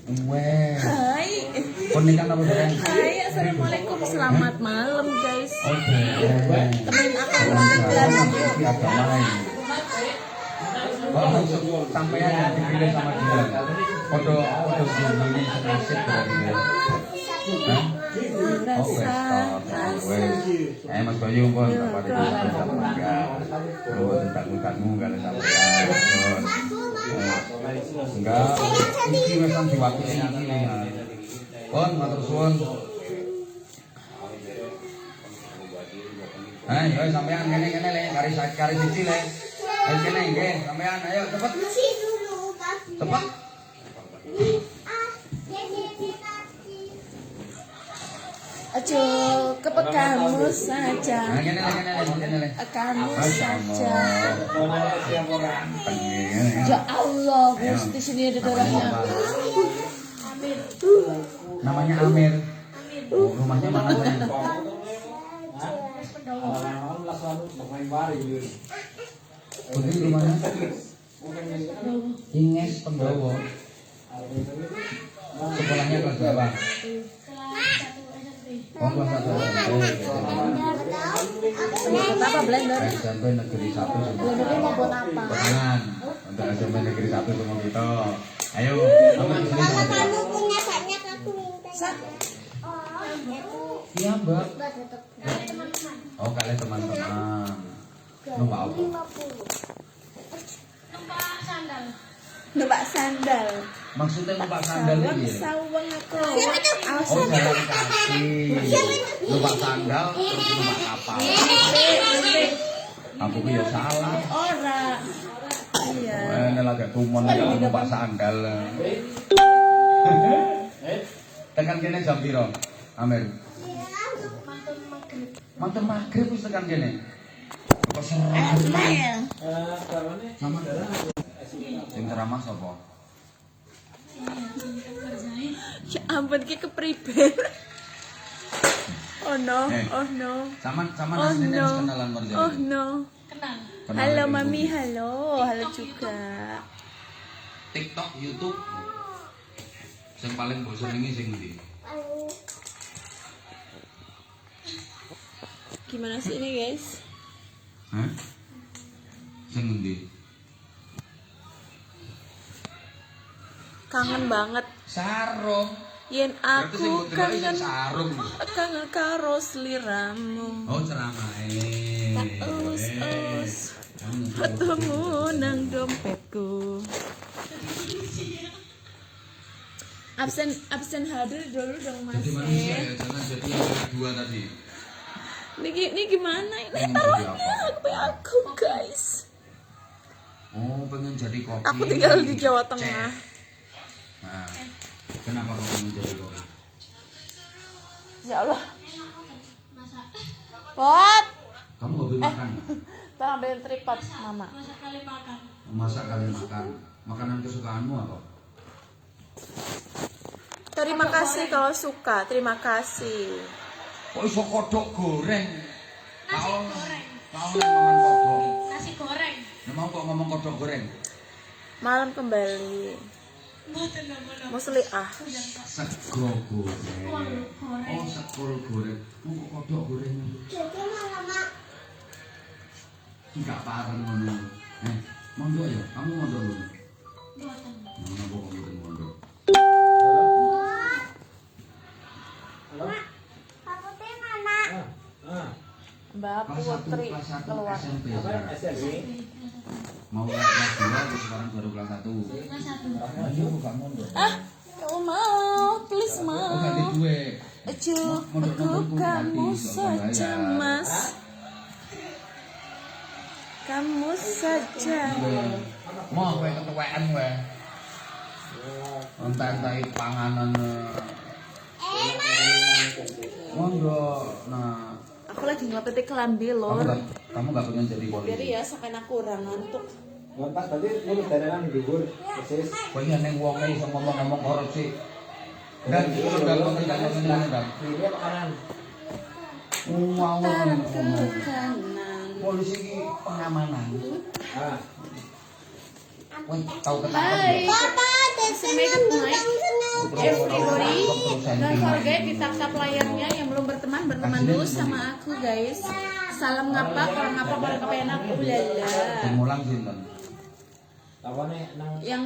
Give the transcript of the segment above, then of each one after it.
Weh. Hai. Pernikahan apa bareng? Hai, assalamualaikum, selamat malam guys. Oke. Temenin aku makan. Nanti agama lain. Kalau sampean yang dipilih sama dia, foto ini senasib berarti ya. Hah? Oh, wes. Mas Bayu pun dapat itu sama enggak. Lu tentang-tentangmu enggak ada sampean. Enggak. Iki wis nang diwakil iki. Pon matur suwun. Ayo sampean kene-kene le, kari siji le. Ayo kene nggih, sampean ayo cepet. Cepet. Ajo, kepek kamu saja. Nah, kene le. Kamu saja. Ganteng ya. Ya Allah, Gus, di sini ada orangnya. Namanya Amir. Oh, rumahnya mana sayang? Putri rumahnya? Inges Pendowo. Sekolahnya kelas berapa? Oh, kelas 1. Apa blender? SMP Negeri 1 semua. Blendernya mau buat apa? Jangan. Untuk SMP Negeri 1 semua kita. Ayo, Amir di sini sama saya. Punya banyak aku minta. Iya, Mbak. Oh, kalian teman-teman. Numpak apa? 50. Numpak sandal. Maksudnya numpak sandal ini ya? Sawang aku. Oh, jalan kaki. Numpak sandal, terus numpak kapal. Aku ya salah. Ora. Iya. Ini lagi tumon ya numpak sandal. Tekan kene jam piro? Amir. Mantan maghrib wis tekan kene. Kok serem. Sama sing ceramah sapa? Ya ampun, ki kepriben. Oh no, oh no. Sama Oh aslinya no. wis kenalan Marjani. Oh no. Kenal Halo dengan Mami, Budi. halo juga. TikTok, YouTube. Sing paling mbok senengi sing ndi? Gimana sih ini guys? Hah? Sing ndi? Kangen banget. Sarung. Yen Berarti sing aku mbok delok sing kangen sarung. kangen karo sliramu. Oh, ceramahe. Us ketemu nang dompetku. Absen hadir dulu dong Mas. Jadi manusia ya, jangan jadi yang kedua tadi. Ini gimana ini Pengen taruhnya jadi apa? HP aku guys. Oh, pengen jadi koki. Aku tinggal di Jawa Tengah. Nah, kenapa kamu pengen jadi koki? Ya Allah. Pot. Kamu hobi makan? Tolong ambilin tripod Mama. Masak kali makan. Makanan kesukaanmu apa? Terima kasih kalau suka. Terima kasih. Kok iso kodok goreng? Kau mangan kodok. Nasi goreng. Nah, mau kok ngomong kodok goreng? Malam kembali. Musli ah. Sego goreng. Oh, sekol goreng. Mau kok kodok goreng? Jadi mama. Enggak pareng ngono. Mondok ya? Kamu mondok dulu. Mana kok kamu mondok? Aku teh mana? Mbak Putri keluar. SMP. Mau kelas 2 sekarang baru kelas 1. Ayo bukan mondok. Kalau mau, please Oh, mau. ganti duwe. Aku kamu saja Mas. Kamu saja. Mau kowe ketuwean kowe. Entai-entai panganan. Mondok. Nah, Aku lagi ngepetik kelambi lor. kamu gak pengen jadi Biar polisi? ya sampai aku kurang ngantuk. Pas tadi lu daerah dhuwur persis. Kowe nek wong iso ngomong-ngomong korupsi. Dan sudah pekerjaan ngene kan. Ini apa kanan? Wow. Ke kanan. Polisi iki pengamanan. Ah, Kowe tau ketangkep Hai. ya? Papa, Bisa make up naik. Don't forget di tap layarnya yang belum berteman dulu sama aku guys. Salam ngapa, orang ngapa, orang kepenak, ulala. Mulang sinten. Yang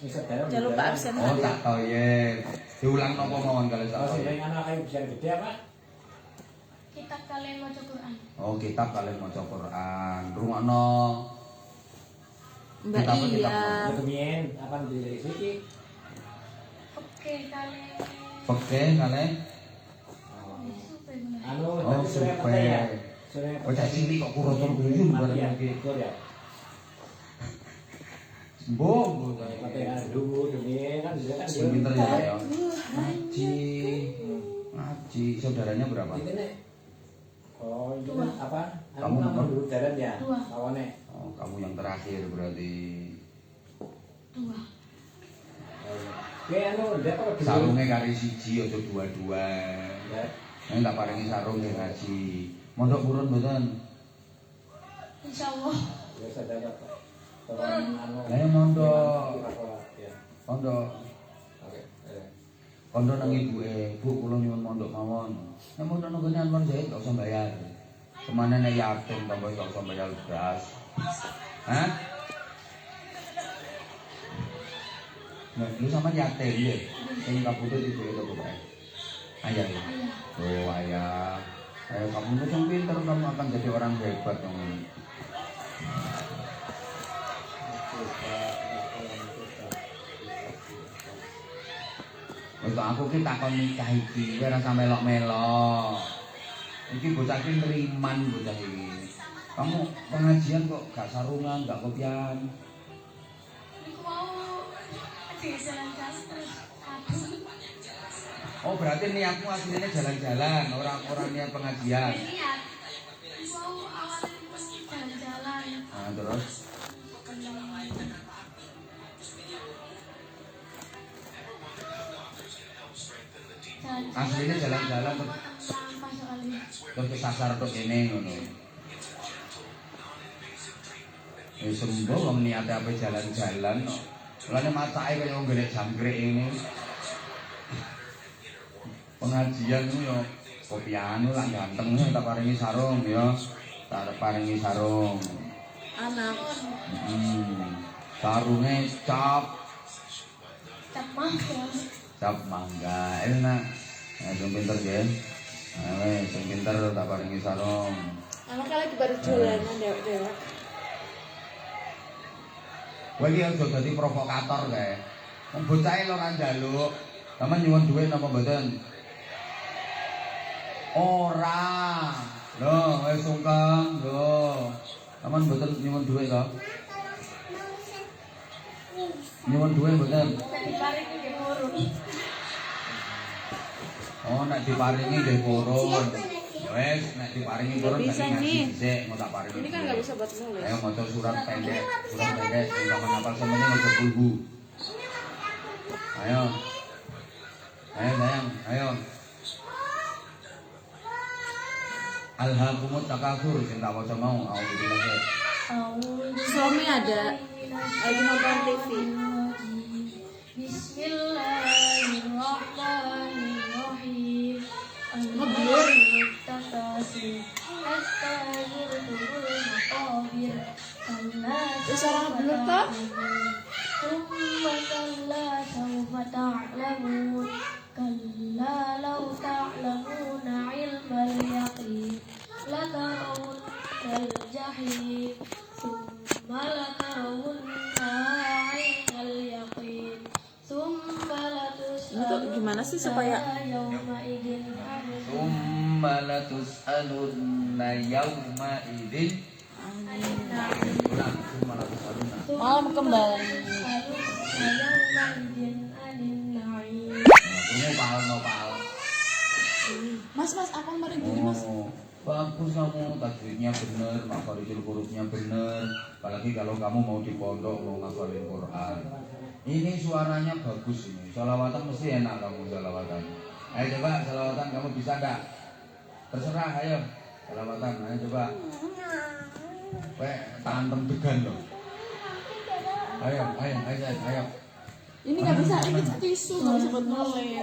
jangan lupa absen Oh hadir. tak tahu ya. Diulang nopo mawon kalau tak tahu. Kita kalian baca Quran. Oh kitab kalian maca Quran. Rungokno. Mbak Iya. Oke kalian. Oke kalian. Oh supaya. Bocah cilik kok kurotor guyun bareng iki. Mbok, sing pinter ya. Ngaji. Saudaranya berapa? Oh, itu apa? Kamu nomor dulu jalan ya? Dua. Lawannya. Oh, kamu yang terakhir berarti. 2. Oke, dia kok Sarungnya kari siji aja dua-dua. Nek tak paringi sarung nggih ngaji. Mondok purun mboten? Insyaallah. Ya sadar Pak. Lah mondok. Pondok. Oke. Kondo nang ibuke, Bu kula nyuwun mondok mawon. Nek mondok nang gone Anwar Zahid gak usah bayar. Kemana nek yatim tambah gak usah bayar beras. Hah? Nah, lu sama yatim ya? Yang kabutut itu ya bapak. Ayah ya? Oh ayah. Ayah kamu itu pintar, kamu akan jadi orang hebat dong. Untuk aku ki takon nikah iki, kowe rasa melok-melok. Iki bocah ki neriman bocah iki. Kamu pengajian kok gak sarungan, gak kopian. Aku mau jalan-jalan terus kabur. Oh berarti niatmu aslinya jalan-jalan, orang niat pengajian. Niat. Mau awalnya jalan-jalan. Nah terus? Aslinya jalan-jalan terus kesasar tuh ini ngono. Ya sembuh wong niate apa jalan-jalan. Mulane matake kaya wong golek jangkrik ini. Pengajian ku yo kopian lah ganteng tak paringi sarung ya. Tak paringi sarung. Anak. Sarunge cap mangga. Cap mangga enak. Sing pinter ya. Sing pinter tak paringi sarung. Anak lagi baru dolanan dewek-dewek. Kowe iki aja dadi provokator kae. Wong bocahe lho ora njaluk. Sampeyan nyuwun dhuwit napa mboten? Ora. Lho, wis sungkem, lho. Sampeyan mboten nyuwun dhuwit to? Nyuwun dhuwit mboten? Diparingi nggih purun. Oh, nek diparingi nggih purun. Wes, nek diparingi purun Bisa nih. Dhisik mau tak paringi. Ini kan nggak bisa buat nulis. Ayo maca surat pendek, sing hafal sementing aja kulhu. Ayo. Ayo sayang, ayo. Alhaakumut takatsur sing tak waca mau, auzubillahi. Suami ada lagi nonton TV. Bismillahirrahmanirrahim. Ngeblur. Terus orang ngeblur toh? Thumma kalla sawfa ta'lamun. Kalla law ta'lamuna ilmal yaqin latarawunnal jahim. Thumma latarawunnaha 'ainal yaqin. Thumma Untuk gimana sih supaya yawma idin Tsumma latus'alunna yauma idzin. Ulang, tsumma latus'alunna. malam kembali? Ini pal. Mas, apa mari gini mas? Oh, bagus kamu, tajwidnya bener, makharijul hurufnya bener. Apalagi kalau kamu mau di pondok mau ngafalin Quran. Ini suaranya bagus ini. Sholawatan mesti enak kamu sholawatan. Ayo coba sholawatan kamu bisa enggak? Terserah, ayo sholawatan, ayo coba. Tantem degan loh. Ayo. Ini nggak bisa, ini tisu nggak bisa buat nulis.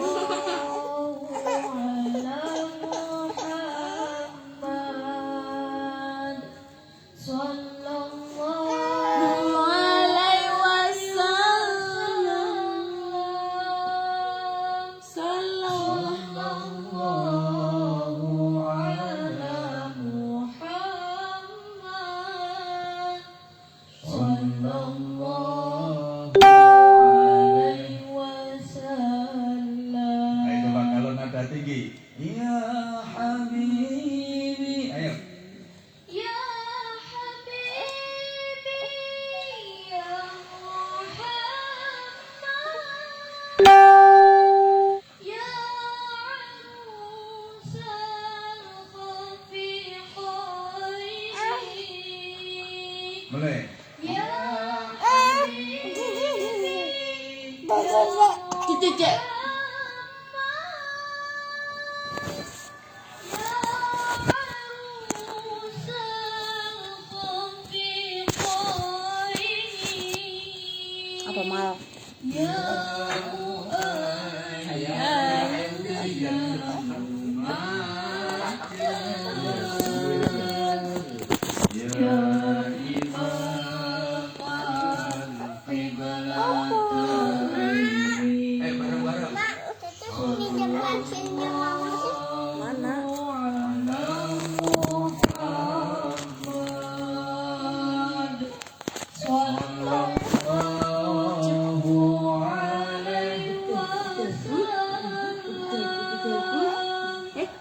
Ya bareng-bareng. Mana?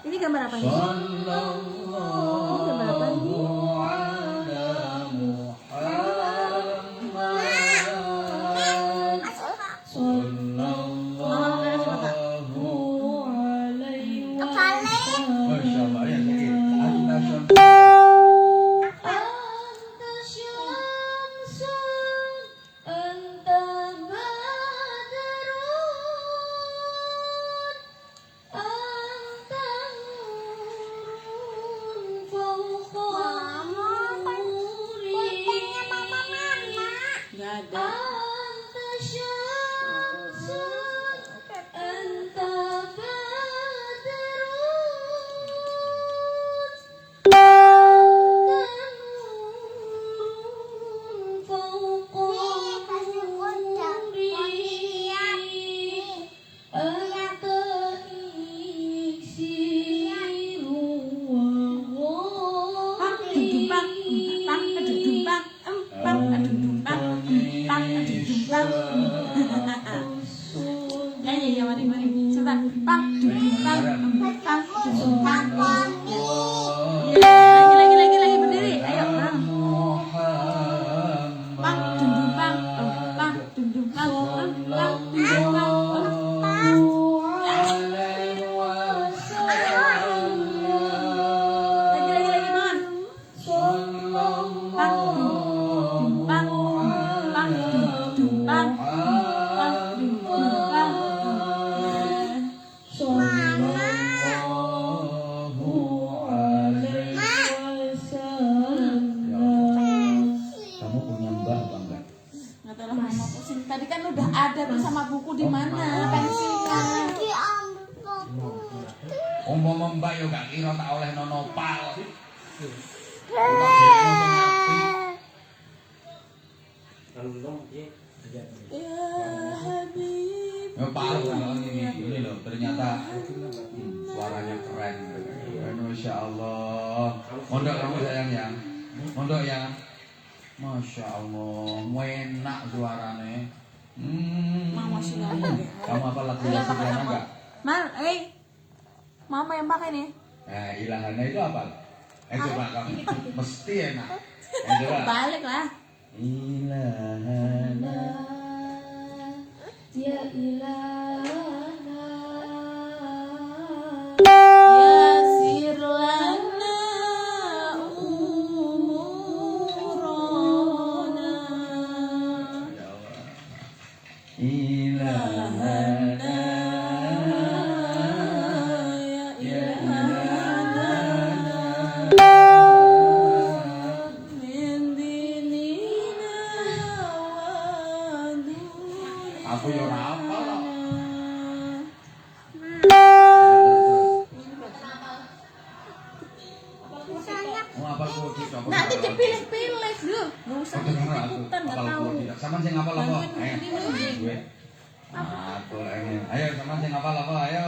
Ini gambar apa nih? Gambar apa nih? Masya Allah, ya sakit. Gak ada. Nyanyi ya, mari. Coba. Pang. Lagi berdiri. Ayo, Pang. Pang. Lagi, non. Kamu punya mbak apa enggak? Nggak tahu lah, mama pusing. Tadi kan udah ada tuh sama buku di mana pensilnya. Umpama mbak yo gak kira tak oleh nopal. Ya Habib. Ya Pak, ini loh ternyata suaranya keren. Masya Allah. Mondok kamu sayang ya. Mondok ya. Masya Allah, enak suaranya. Mama silakan. Kamu apa lagu Iya, yang pakai sederhana apa? enggak? Mama yang pakai nih. Ilahannya itu apa? Coba kamu. Mesti enak. Coba. Balik lah. Ilahana. Ya ilahana Yasir lana umurana. Ya Allah. Ilahana. Ya ilahana min dinina wa dunyana. Aku yo ora apa lah. Mau apa kok kita? Nanti dipilih-pilih loh. Nggak usah ikut-ikutan, nggak tahu. Sama sing ngapal apa? Bantuin ini dulu. Gue. Aku ini. Ayo sama sing ngapal apa? Ayo.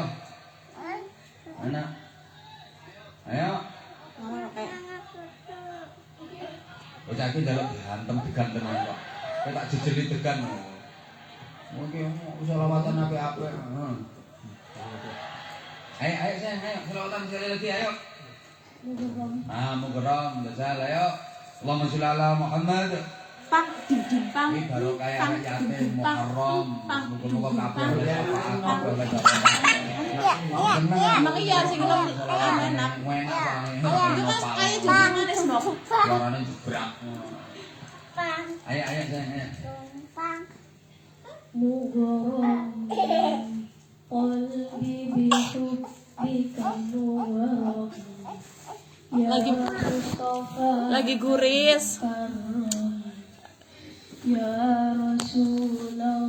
Anak. Ayo. Mama kayak Bocah iki njaluk dihantem diganten kok. Kowe tak jejeli degan. Oke, selawatan apik-apik. Ayo sayang, ayo selawatan sekali lagi ayo. Mugeram, dasar ayo. Allahumma sholli ala Muhammad. pang ding pang. Ini baru kayak anak yatim Muharram. Muga-muga kabeh oleh syafaat oleh Emang iya sih kalau enak. Itu kan kayak juga manis loh. Suaranya jebrak. Ayo sayang, ayo. Mughram qalbi bihubbika mughram ya Mustafa Lagi guris. ya Rasulullah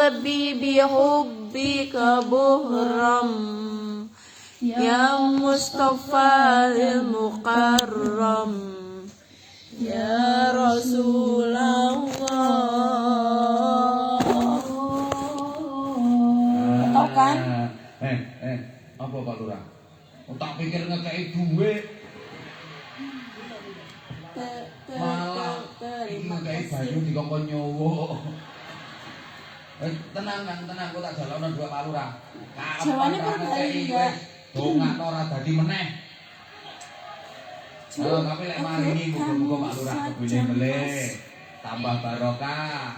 qalbi bihubbika buhram ya Mustafa al-Mukarram ya Rasulullah. Tahu kan? Apa Pak Lurah? Tak pikir ngekei duit malah iki ngekei banyu dikongkon nyowo. Tenang, kok tak jalono dua Pak Lurah. Jawane kok bali enggak? Dongakno ora dadi meneh. Tapi lek maringi muga-muga Pak Lurah kebune melih, tambah barokah.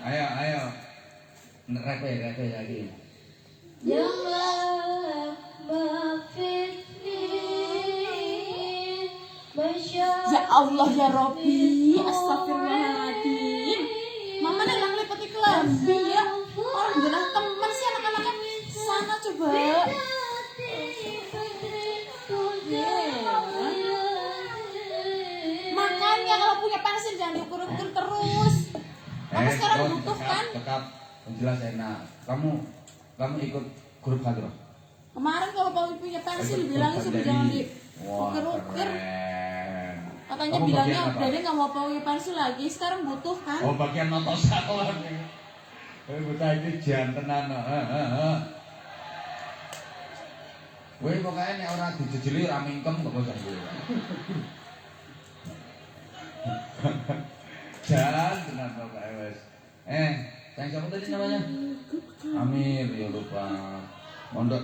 Ayo. Repe lagi. Ya mafitni Ya Allah ya Robbi, astagfirullahaladzim. Mama nih lang lipat kelambi ya. Orang jelas teman sih anak-anaknya sana coba. Makanya kalau punya pensil jangan diukur-ukur terus. Kamu sekarang butuh kan? Tetap jelas enak. Kamu ikut grup Hadroh. Kemarin kalau kamu punya pensil bilangnya sudah jangan diukur-ukur. Katanya bilangnya udah deh nggak mau punya pensil lagi. Sekarang butuh kan? Oh bagian notos salon. Bocah iki jantenan. Weh pokoknya nek ora dijejeli ora mingkem kok bocah iki. Jalan tenan kok wes. Sayang siapa tadi namanya? Amir, ya lupa. Mondok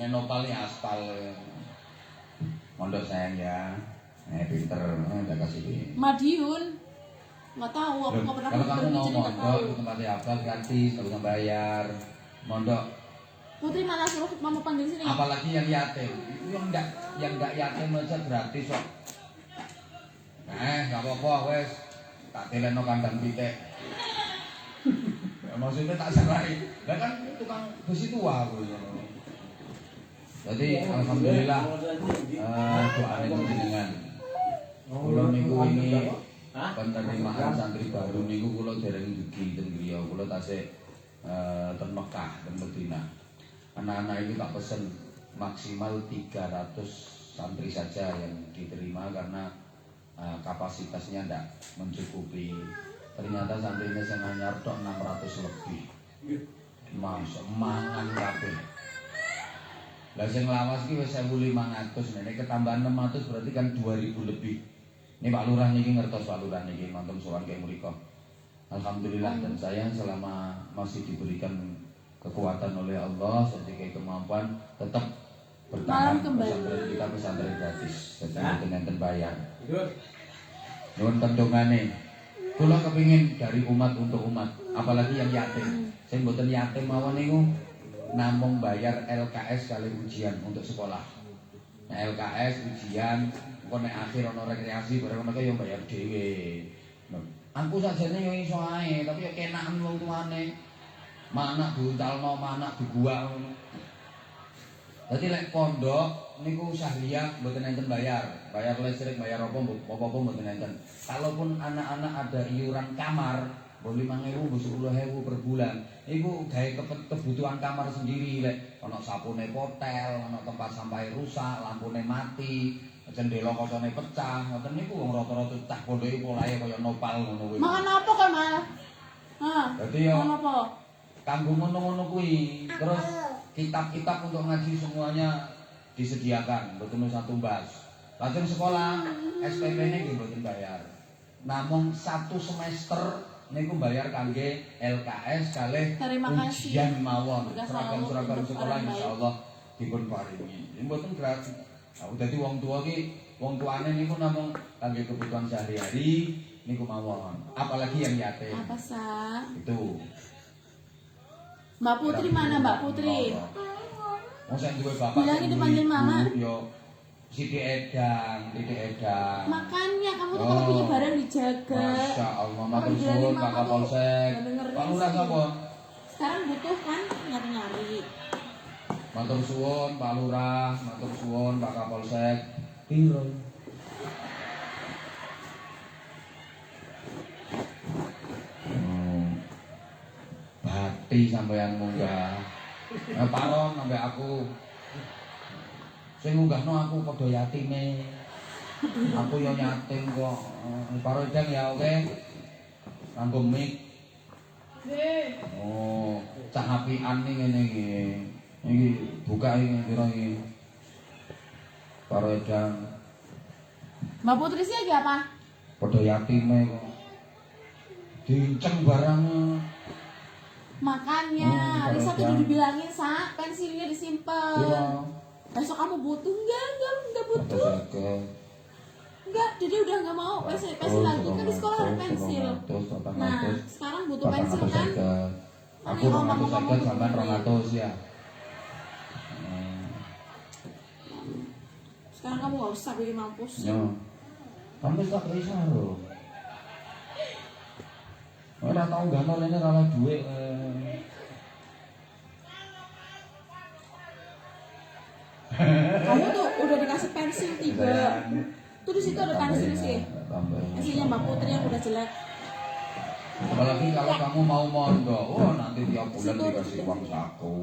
Enopal nih aspal. Mondok sayang ya. Pinter, udah kasih. Madiun. Nggak tahu, aku nggak pernah Kalau kamu mau cerita mondok, itu tempatnya apa? Gratis, nggak usah bayar. Mondok. Putri mana suruh mama panggil sini? Apalagi yang yatim. Itu yang nggak yatim aja gratis kok. Nggak apa-apa, wes. Tak teleno kandang pitik. Maksudnya tak sarai. Lah kan tukang besi tua aku. Jadi alhamdulillah doanya jenengan. Kula niku wingi penerimaan santri baru niku kula dereng dugi ten griya. Kula tasih ten Mekah ten Madinah. Anak-anak ini tak pesen maksimal 300 santri saja yang diterima karena kapasitasnya tidak mencukupi. Ternyata santrinya sing anyar tok 600 lebih. Masuk mangan kabeh. Lah sing lawas iki wis 1500, nek ketambahan 600 berarti kan 2000 lebih. Ini Pak Lurah niki ngertos Pak Lurah niki nonton sowan kaya mriko. Alhamdulillah dan saya selama masih diberikan kekuatan oleh Allah sedikit kemampuan tetap bertahan pesantren gratis. Jadi enten bayar. Nuwun kendongane. Kula kepingin dari umat untuk umat, apalagi yang yatim. Sing mboten yatim mawon niku namung bayar LKS kali ujian untuk sekolah. Nah, LKS ujian, kok nek akhir ana rekreasi bareng ngono ya bayar dhewe. Aku sajane yo iso ae, tapi yo kenaken wong tuane. Manak buntalno, manak dibuak ngono. Dadi lek pondok niku Sahriyah mboten enten bayar listrik, bayar apa mboten enten. Kalaupun anak-anak ada iuran kamar, boleh 5.000, 10.000 per bulan. Iku gawe kebutuhan kamar sendiri lek ana sapune potel, ana tempat sampah rusak, lampune mati, jendela kocone pecah, ngoten niku wong rata-rata cah pondoke polahe kaya nopal ngono kuwi. Mangan apa kan, Mas? Dadi yo mangan apa? Kanggo ngono-ngono kuwi. Terus kitab-kitab untuk ngaji semuanya disediakan, mboten usah tumbas. Lajeng sekolah SPP-ne nggih mboten bayar. Namung 1 semester niku bayar kangge LKS kalih ujian mawon. Seragam-seragam sekolah insyaallah dipun paringi. Mboten gratis. Dadi wong tua ki, wong tuane niku namung kangge kebutuhan sehari-hari niku mawon. Apalagi yang yatim. Apa sah? Itu. Mbak Putri mana Mbak Putri? Mau saya duwe bapak. Bilangin dipanggil mama. Yo Siti Edang. Makanya kamu tuh kalau punya barang dijaga. Masya Allah, matur suwun Pak Kapolsek. Pak Lurah sapa? Sekarang butuh kan nyari-nyari. Matur suwun Pak Lurah, matur suwun Pak Kapolsek. Piro? ngerti sampean munggah. Paron sampe aku. Sing munggahno aku padha yatime. Aku yo yatim kok. Paro Edang ya oke. Nganggo mic. Oh, cah apian ning ngene iki. Iki buka iki pira iki. Paro Edang. Mbak Putri sih lagi apa? Padha yatime kok. Diinceng barang. Makanya, Risa tuh udah dibilangin, Sa, pensilnya disimpan. Iya. Besok kamu butuh? Enggak butuh. Enggak, jadi udah nggak mau pensil lagi, kan di sekolah ada pensil. Nah, sekarang butuh pensil kan? Aku 250 sampai 200 ya. Sekarang kamu nggak usah bikin mampus. Ya. Kamu tak bisa loh. Ora tau gano lene ora duwe. Kamu tuh udah dikasih pensil 3. Tuh di situ ada pensil sih. Pensilnya Mbak Putri yang udah jelek. Apalagi kalau kamu mau mondok, oh nanti tiap bulan dikasih uang saku,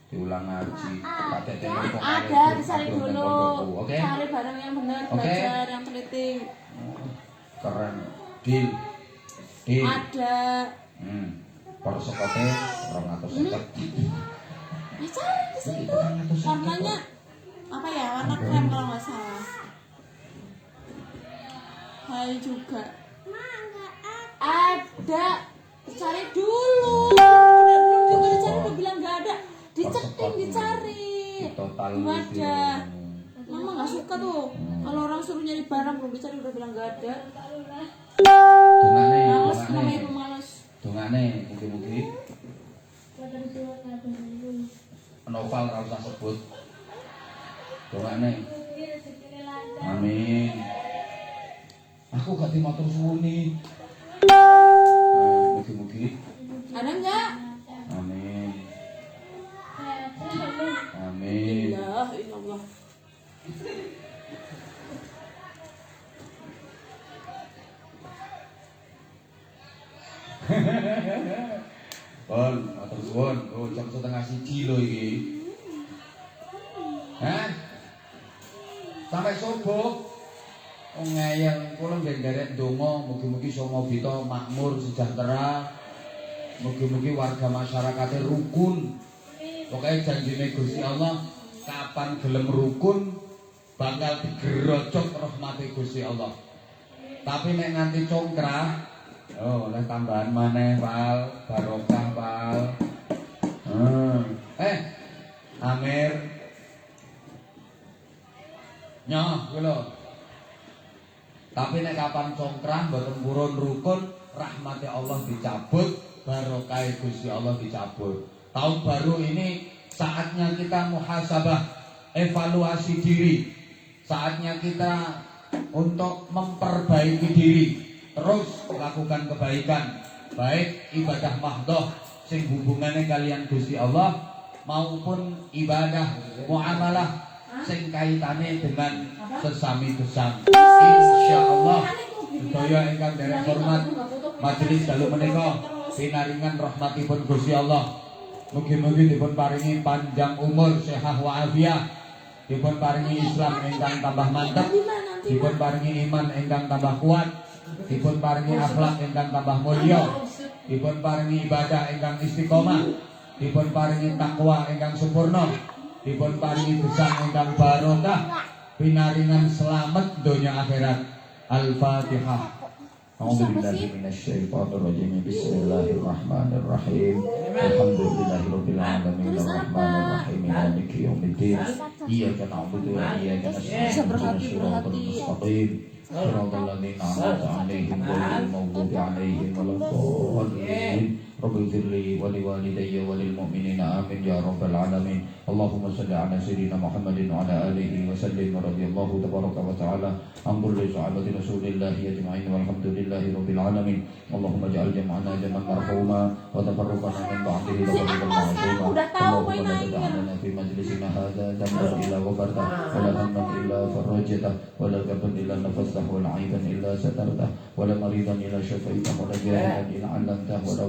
diulang ngaji, pakai telepon. Ada, dicari dulu. Oke? Cari barang yang benar, belajar yang teliti. Keren. Deal. Ada. Persekote 250. Ya cari di situ. Warnanya apa ya? Warna krem kalau nggak salah. Hai juga. Ada. Dicari dulu. Udah dicari udah bilang nggak ada. Diceting dicari. Nggak ada. Mama nggak suka tuh. Kalau orang suruh nyari barang belum dicari udah bilang nggak ada. Males, namanya itu males. Dongane mugi-mugi novel ora usah sebut. Dongane. Amin. Aku gak dimatur suwuni. Mugi-mugi. Ada enggak? Amin. Amin. Ilah, Allah. Pon, matur suwun. Oh, jam 1:30 lho iki. Hah? Sampai subuh. Ngeyel kula nderek donga mugi-mugi Somobita makmur sejahtera. Mugi-mugi warga masyarakate rukun. Pokoke janjine Gusti Allah kapan gelem rukun bakal digerojok rahmate Gusti Allah. Tapi nek nganti congkrah, oh oleh tambahan maneh Pal, barokah Pal. Amir. Nyoh kuwi lho. Tapi nek kapan congkrah mboten purun rukun, rahmati Allah dicabut, barokah Gusti Allah dicabut. Tahun baru ini saatnya kita muhasabah, evaluasi diri. Saatnya kita untuk memperbaiki diri, terus lakukan kebaikan, baik ibadah mahdhah sing hubungannya kalian Gusti Allah maupun ibadah muamalah sing kaitane dengan sesami gesang. Insyaallah sedaya ingkang derek hormat majelis dalu menika pinaringan rahmatipun Gusti Allah. Mugi-mugi dipun paringi panjang umur, sehat walafiat, dipun paringi Islam ingkang tambah mantap, dipun paringi iman ingkang tambah kuat, dipun paringi akhlak ingkang tambah mulya, dipun paringi ibadah ingkang istiqomah, dipun paringi takwa ingkang sempurna, dipun paringi gesang ingkang barokah, pinaringan selamat donya akhirat. Al-Fatihah. A'udzubillahi minasyaitonirrajim. Bismillahirrahmanirrahim. Alhamdulillahirabbil alamin arrahmanir rahim maliki yaumiddin. Iyyaka na'budu wa iyyaka nasta'in. Shiratal mustaqim. Shiratal ladzina an'amta 'alaihim ghairil maghdubi 'alaihim waladdallin. Rabbi firli wa liwalidayya wa lil mu'minina amin ya rabbal alamin. Allahumma salli ala sayyidina Muhammadin wa ala alihi wa sallim radhiyallahu tabaraka wa ta'ala an kulli sahabati Rasulillah ajma'in walhamdulillahi rabbil alamin. Allahumma ja'al jam'ana jam'an marhuma wa tafarraqana min ba'dihi tafariqan ma'suma. Allahumma la tad'alna fi majlisina hadha dhanban illa ghafarta wa la hamman illa farajta wa la karban illa nafasta wa la 'aiban illa satarta wa la maridan illa shafaita wa la jahilan illa 'allamta wa la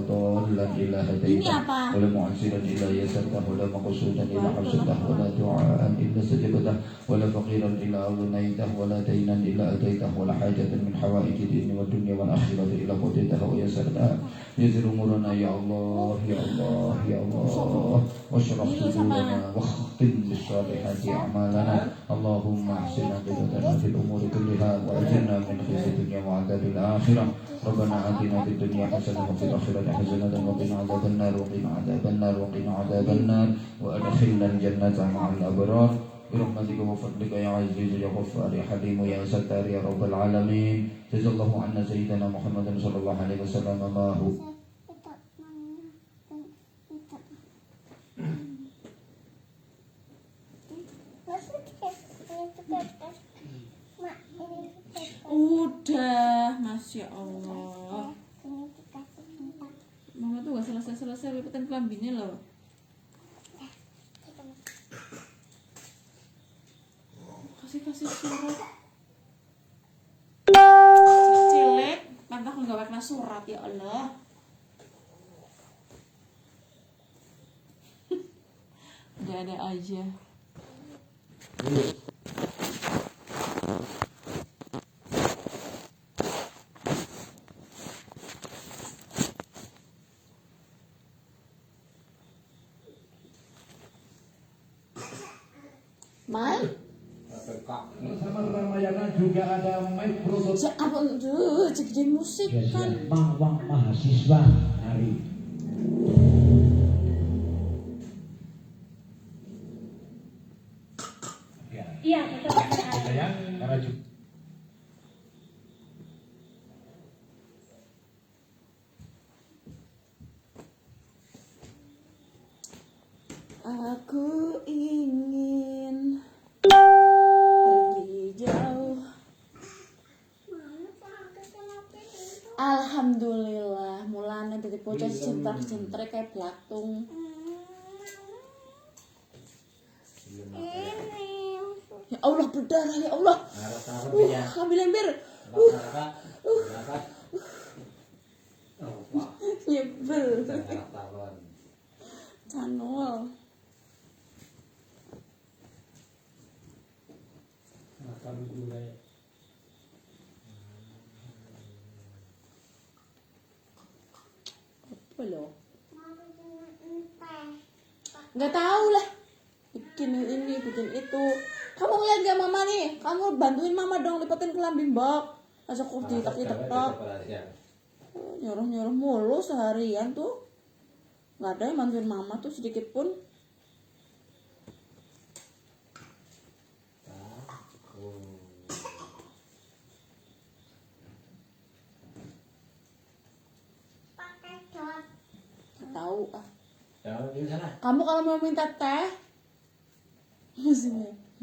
مضلا إلا Ini هديته apa? ولا معسرا إلا يسرته ولا مقصودا إلا حفظته ولا دعاء إلا استجبته ولا فقيرا إلا أغنيته ولا دينا إلا أتيته ولا حاجة من حوائج الدين والدنيا والآخرة إلا قضيتها ويسرتها يسر أمورنا يا الله يا الله يا الله واشرح صدورنا واختم بالصالحات أعمالنا اللهم احسن عاقبتنا في الأمور كلها وأجرنا من خزي الدنيا وعذاب الآخرة ربنا آتنا في الدنيا حسنة وفي الآخرة حسنة وقنا عذاب النار وقنا عذاب النار وقنا عذاب النار وأدخلنا الجنة مع الأبرار برحمتك وفضلك يا عزيز يا غفار يا حليم يا ستار يا رب العالمين جزا الله عنا سيدنا محمد صلى الله عليه وسلم ما هو Udah, Masya Allah. Mama tuh gak selesai-selesai lipetin kelambinya loh. Kasih surat. Cilik, pantah nggak pakai surat ya Allah. Ada aja. Mal? Sama Ramayana juga ada Microsoft. Apa tuh? Cek musik kan? Mawang mahasiswa hari. Iya, betul. Saya karena juga Aku ingin pergi jauh. Alhamdulillah, mulane dadi bocah centrak-centrik kayak blatung. Ya Allah, berdarah ya Allah. Ambil ember. Nyebel. Canol. Apa loh? Nggak tahu lah. Bikin ini, bikin itu. Kamu ngeliat gak mama nih? Kamu bantuin mama dong lipatin kelambi mbak. Masa kok ditak-ditak. Nyuruh-nyuruh mulu seharian tuh. Nggak ada yang bantuin mama tuh sedikit pun. Tahu ah. Kamu kalau mau minta teh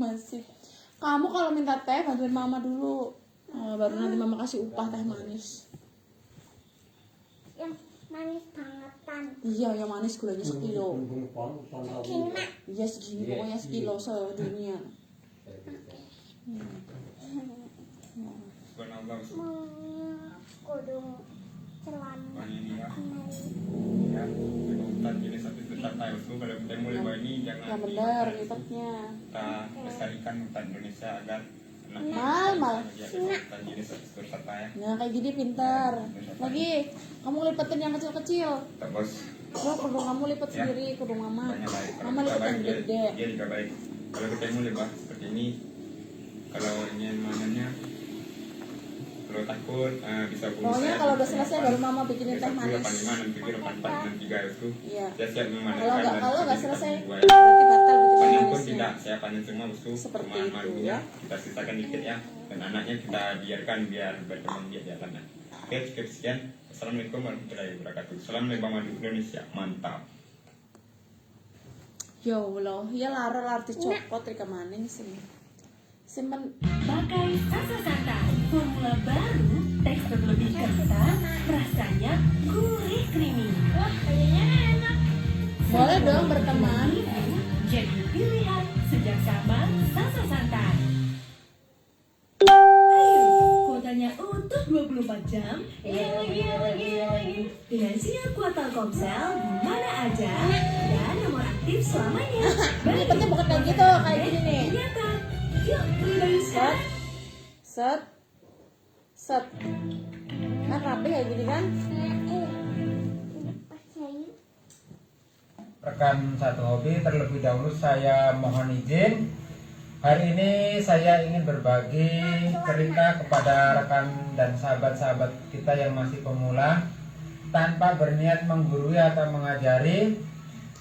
masih. Kamu kalau minta teh bantuin mama dulu. Baru nanti mama kasih upah teh manis. Yang manis bangetan. Iya, yang manis gulanya sekilo. Gini, Mak. Iya segini, pokoknya sekilo sedunia. Kudu celana. Ya, hutan jenis satu hutan tahu itu kalau kita mulai bawa ini jangan Yang benar lipatnya. kita lestarikan hutan Indonesia agar Mal. hutan jenis satu wisata ya. Nah kayak gini pintar. Lagi, kamu lipatin yang kecil-kecil. Terus Lo kerudung kamu lipat sendiri, kerudung mama. banyak baik. Kalau Mama kita lipat yang baik, gede. dia juga baik. Kalau kita mulai bah seperti ini, kalau ini mananya kalau takut bisa Pokoknya kalau udah selesai baru mama bikinin teh manis. 85, 67, 84, 63 itu Iya. saya siap memanfaatkan. Kalau nggak dan selesai kita buat. berarti batal bikin Panen pun manisnya. tidak, saya panen semua bosku. Seperti Cuma itu, malunya ya. kita sisakan dikit ya. Dan anaknya kita biarkan biar berkembang biak di atasnya. Oke, cukup sekian. Assalamualaikum warahmatullahi wabarakatuh. Salam Lembang Madu Indonesia, mantap. Ya Allah, ya lara dicopot rika maning sih. Simpen Pakai Sasa Santai, formula baru, tekstur lebih kental, rasanya gurih creamy. Wah, kayaknya enak. boleh dong berteman. Jadi pilihan sejak zaman Sasa Santai. Ayo, kuotanya utuh 24 jam, iya lagi. Dengan siap kuota Telkomsel di mana aja dan nomor aktif selamanya. Ini penting bukan kayak gitu, kayak gini nih. Ternyata, yuk beli baru sekarang. Set, set. Kan rapi kayak gini kan? Rekan satu hobi, terlebih dahulu saya mohon izin. Hari ini saya ingin berbagi cerita kepada rekan dan sahabat-sahabat kita yang masih pemula, tanpa berniat menggurui atau mengajari,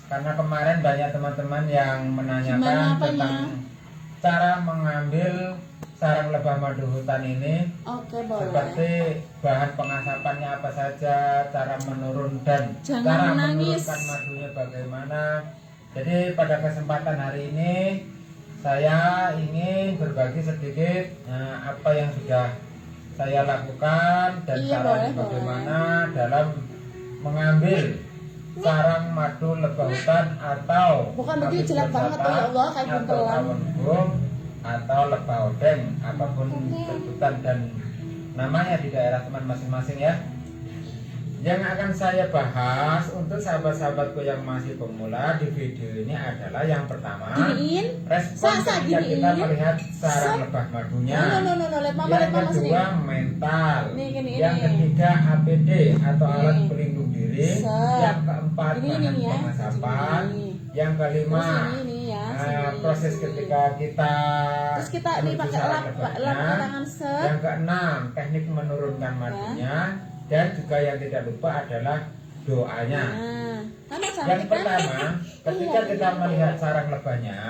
karena kemarin banyak teman-teman yang menanyakan tentang cara mengambil sarang lebah madu hutan ini. Oke, boleh. Seperti bahan pengasapannya apa saja, cara menurun dan Jangan cara menangis. menurunkan madunya bagaimana. Jadi pada kesempatan hari ini saya ingin berbagi sedikit apa yang sudah saya lakukan dan Iya, caranya boleh, bagaimana dalam mengambil sarang madu lebah hutan atau Bukan madu begitu jelek banget tuh, ya Allah, kayak atau buntelan. tawon burung atau lebah odeng, apapun sebutan dan namanya di daerah teman masing-masing ya. Yang akan saya bahas untuk sahabat-sahabatku yang masih pemula di video ini adalah yang pertama, Giniin. respon Sa, ketika kita giniin. melihat sarang lebah madunya. No, lihat mama, Yang lihat mama sini. kedua mental. Nih, gini, Yang ini. ketiga APD atau Nih. alat pelindung diri. Set. Yang keempat Gini, bahan ya. pengasapan. Gini. Yang kelima Terus ini ya, sini. proses ketika kita Terus kita nih menuju pakai sarang lap lebahnya. tangan set. Yang keenam teknik menurunkan madunya. Dan juga yang tidak lupa adalah doanya. Nah, kan Yang cantik kan? pertama, ketika kita melihat sarang lebahnya,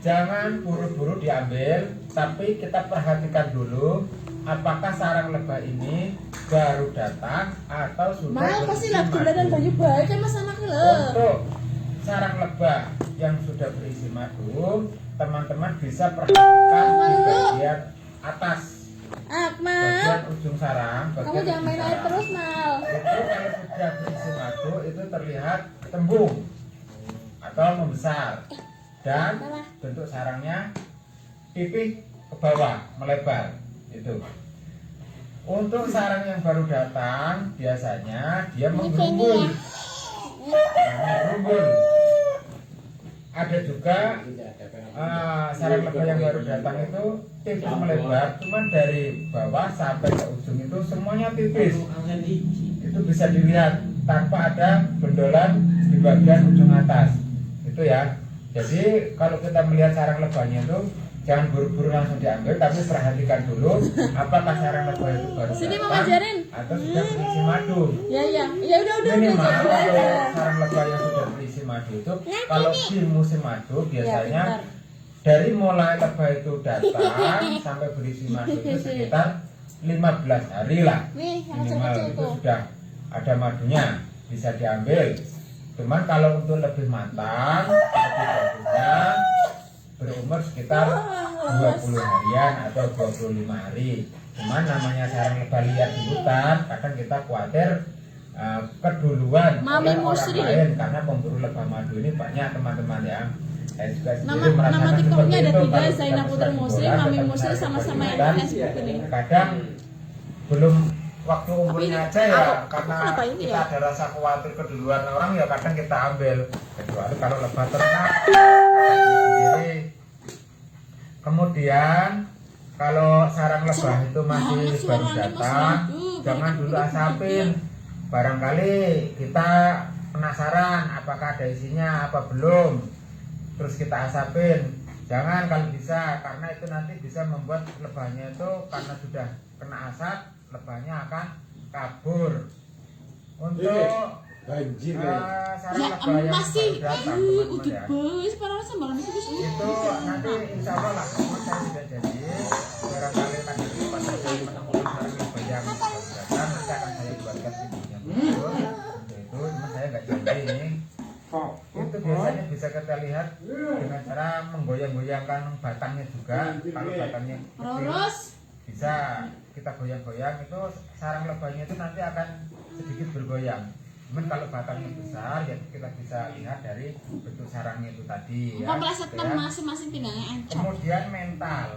jangan buru-buru diambil, tapi kita perhatikan dulu apakah sarang lebah ini baru datang atau sudah Mal pasti berisi lah gula dan madu. bayu baik kan mas anaknya loh. Untuk sarang lebah yang sudah berisi madu, teman-teman bisa perhatikan di bagian atas, Akmal, bagian ujung sarang, kamu bagian jangan ujung main air sarang. terus Mal. Itu kalau sudah berisi madu itu terlihat tembung atau membesar dan bentuk sarangnya pipih ke bawah melebar itu. Untuk sarang yang baru datang biasanya dia menggerumbul. Menggerumbul. Ada juga sarang lebah yang baru datang itu tipis melebar, cuman dari bawah sampai ke ujung itu semuanya tipis. Itu bisa dilihat tanpa ada bendolan di bagian ujung atas. Itu ya. Jadi kalau kita melihat sarang lebahnya itu jangan buru-buru langsung diambil, tapi perhatikan dulu apakah sarang lebah itu baru Sini, Mama datang ajarin. atau sudah berisi madu. Ya udah Minimal jangan kalau aja. sarang lebah yang sudah berisi madu itu kalau di musim madu biasanya bentar. dari mulai lebah itu datang sampai berisi madu itu sekitar 15 hari lah Nih, yang minimal. kecil-kecil Itu tuh. sudah ada madunya, bisa diambil. Cuman kalau untuk lebih matang, lebih bagusnya berumur sekitar 20 harian atau 25 hari. Cuman namanya sarang lebah liar di hutan, kadang kita khawatir keduluan Mami oleh orang Musri. lain, karena pemburu lebah madu ini banyak teman-teman ya. Saya juga Nama sendiri merasakan TikToknya ada seperti itu. 3, Kalau Zainab kita Putri sedang Musri, bola, Mami kita Musri bisa sama-sama yang berhutan. di Facebook ini. Kadang belum waktu umurnya ini, aja ya, aku karena kenapa ini kita ya? ada rasa khawatir keduluan orang ya kadang kita ambil, kecuali kalau lebah ternak sendiri. Kemudian kalau sarang lebah itu masih banget baru suaranya, Mas datang, Wadu. jangan dulu asapin. Barangkali kita penasaran apakah ada isinya apa belum, terus kita asapin. Jangan kalau bisa, karena itu nanti bisa membuat lebahnya itu karena sudah kena asap, lebahnya akan kabur. Untuk Banjir sarang Ya lebah yang emas sih. baru datang, Aduh, teman-teman udah ya, bes, parah sembarang itu bis. itu nanti insya Allah lah, cuma saya tidak jadi barangkali akan jadi pada saya menemukan sarang lebah yang baru datang, nanti akan saya buatkan videonya betul untuk itu, cuma saya nggak janji ini. Itu biasanya bisa kita lihat dengan cara menggoyang-goyangkan batangnya juga. Kalau batangnya kecil Roros. bisa kita goyang-goyang, itu sarang lebahnya itu nanti akan sedikit bergoyang. Cuman kalau batangnya besar ya kita bisa lihat dari bentuk sarangnya itu tadi ya. Apa meleset gitu ya. masing-masing pinggangnya encok. Kemudian mental.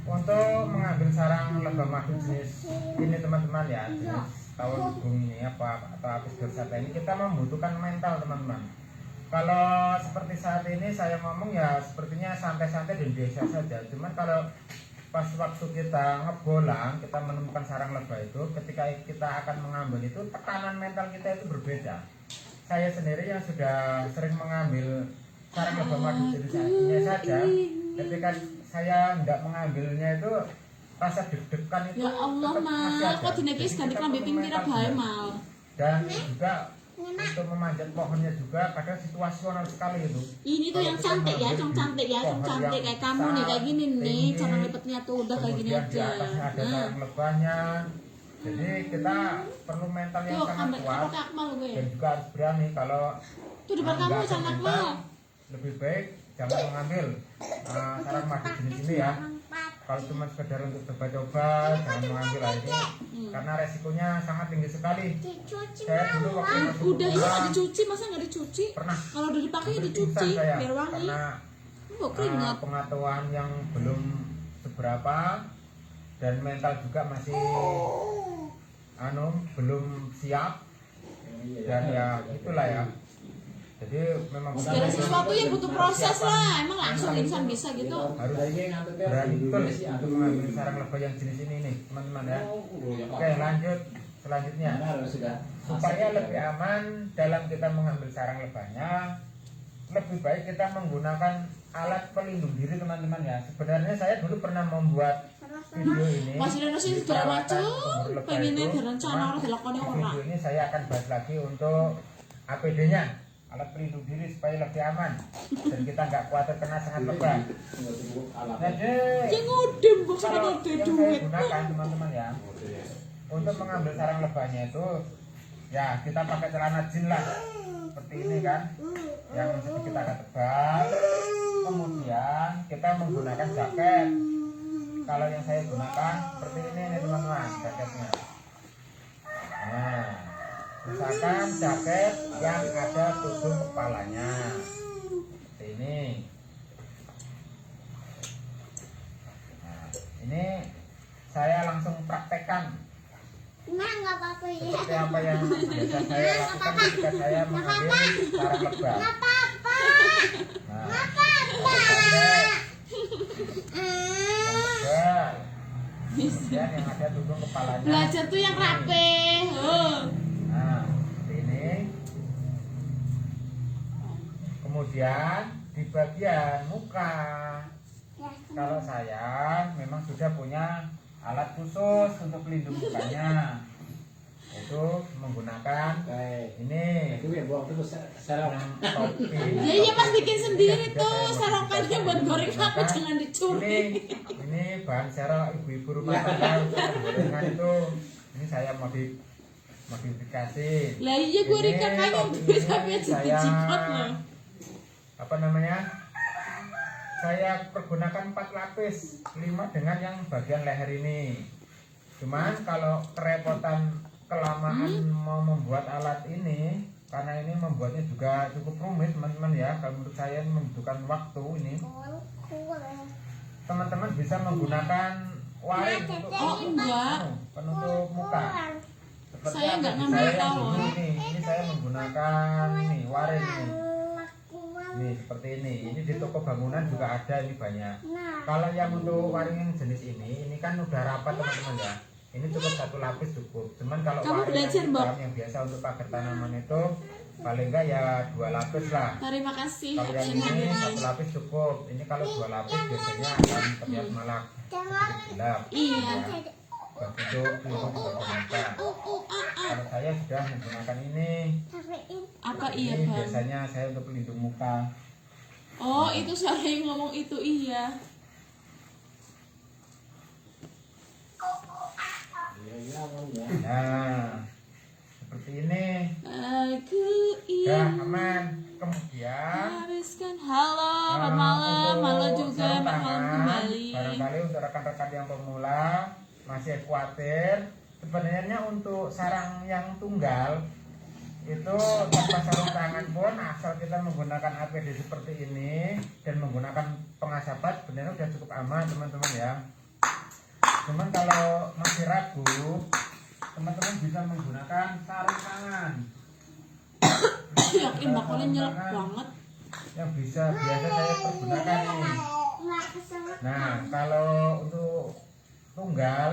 untuk mengambil sarang lebah madu jenis ini teman-teman ya, jenis tawon hubung ini atau apis dorsata ini, kita membutuhkan mental teman-teman. Kalau seperti saat ini saya ngomong ya sepertinya santai-santai dan biasa saja. Cuman kalau pas waktu kita ngebolang, kita menemukan sarang lebah itu, ketika kita akan mengambil itu, tekanan mental kita itu berbeda. Saya sendiri yang sudah sering mengambil sarang lebah madu jenisnya saja, ketika saya tidak mengambilnya itu rasa deg-degan itu Ya Allah tetap masih mal, ada. kok dinekis Jadi ganti kita klambi perlu ping pira mental bae juga. mal. Dan juga untuk memanjat pohonnya juga kadang situasional sekali itu. Ini tuh yang cantik ya, yang cantik ya, yang cantik kayak kamu nih, kayak gini nih, cara lipetnya tuh udah kayak gini Kemudian di aja. atasnya ada Nah, sarang lebahnya. Jadi kita perlu mental yang tuh sangat ambek kuat apa Akmal gue? dan juga harus berani. Kalau Tuh depan kamu nggak ada sama mental, Akmal. lebih baik jangan mengambil sarang madu jenis ini ya. Kalau cuma sekedar untuk coba-coba, jangan mengambil ini karena resikonya sangat tinggi sekali. Dicuci Saya dulu waktu masih Udah ya pemula, nggak dicuci, masa nggak dicuci? pernah Kalau udah dipakai ya hampir dicuci, pingsan saya biar wangi. karena Kok keringat? pengetahuan yang belum seberapa dan mental juga masih belum siap, dan ya itulah ya. Jadi memang Segala sesuatu yang butuh proses lah, emang langsung insan bisa gitu. harus berani betul untuk mengambil sarang lebah yang jenis ini nih teman-teman ya. Oke, lanjut selanjutnya. Supaya lebih aman dalam kita mengambil sarang lebahnya, lebih baik kita menggunakan alat pelindung diri teman-teman ya. Sebenarnya saya dulu pernah membuat video ini. Mas Indonesia di sudah perawatan wajib, pemburu lebah pengennya itu. berencana Cuman orang dilakukannya di orang. video ini saya akan bahas lagi untuk APD-nya, alat pelindung diri supaya lebih aman dan kita nggak khawatir kena sangat lebah. Jadi Yang ngudem bos sama kalau ada yang saya duit. gunakan teman-teman ya, untuk mengambil sarang lebahnya itu ya kita pakai celana jin lah seperti ini kan, yang sedikit agak tebal. Kemudian kita menggunakan jaket. Kalau yang saya gunakan seperti ini nih teman-teman, jaketnya. Nah, misalkan jaket yang ada tutup kepalanya seperti ini. Nah, ini saya langsung praktekkan Nah, nggak apa-apa ya. seperti apa yang biasa saya lakukan ketika saya mengambil sarang lebah. Nggak apa-apa. Nah, Apa? jaket yang tebal, kemudian yang ada tutup kepalanya. Belajar tuh yang rapi. Nah, seperti ini. Kemudian di bagian muka, Ya, kalau saya memang sudah punya alat khusus untuk pelindung mukanya, yaitu menggunakan ini topi. Ya iya mas bikin sendiri tuh sarokannya buat goreng aku jangan dicuri. Ini bahan serok ibu-ibu rumah tangga untuk gorengan itu. Ini saya modifikasi. Lah iya gue Ini Rika kayaknya topi duit ini tapi jadi saya- jipot loh. Apa namanya? Saya pergunakan 4 lapis, 5 dengan yang bagian leher ini. Cuman kalau kerepotan kelamaan mau membuat alat ini, karena ini membuatnya juga cukup rumit teman-teman ya. Kalau menurut saya membutuhkan waktu ini. Teman-teman bisa menggunakan waring untuk Oh enggak, penutup muka. Seperti Saya nggak apa ngambil saya tahu. dulu ini saya menggunakan ini waring ini. Nih seperti ini. Ini di toko bangunan juga ada, ini banyak. Nah, Kalau yang untuk waring yang jenis ini kan udah rapat teman-teman ya. Ini cukup 1 lapis cukup. Cuman kalau Kamu waring belajar, yang Mbak? hitam yang biasa untuk pagar tanaman itu paling enggak ya 2 lapis lah. terima kasih. Kalau yang ini 1 lapis cukup. Ini kalau 2 lapis biasanya akan terlihat malah sedikit gelap. Iya. Ya. Untuk pelindung muka. Kalau saya sudah menggunakan ini. cariin. Apa iya Ini bang? biasanya saya untuk pelindung muka. Oh itu saya yang ngomong itu iya. Nah, seperti ini. Aku Ya, ingin aman. Kemudian habiskan. Halo, selamat malam. untuk Halo juga, sarung selamat malam tangan, kembali. barangkali untuk rekan-rekan yang pemula masih khawatir. Sebenarnya untuk sarang yang tunggal itu tanpa sarung tangan pun, asal kita menggunakan APD seperti ini dan menggunakan pengasapan, sebenarnya sudah cukup aman teman-teman ya. Cuman kalau masih ragu, teman-teman bisa menggunakan sarung tangan. Yakin bakalnya nyelek banget. Yang biasa saya pergunakan nih. Nah, kalau untuk tunggal,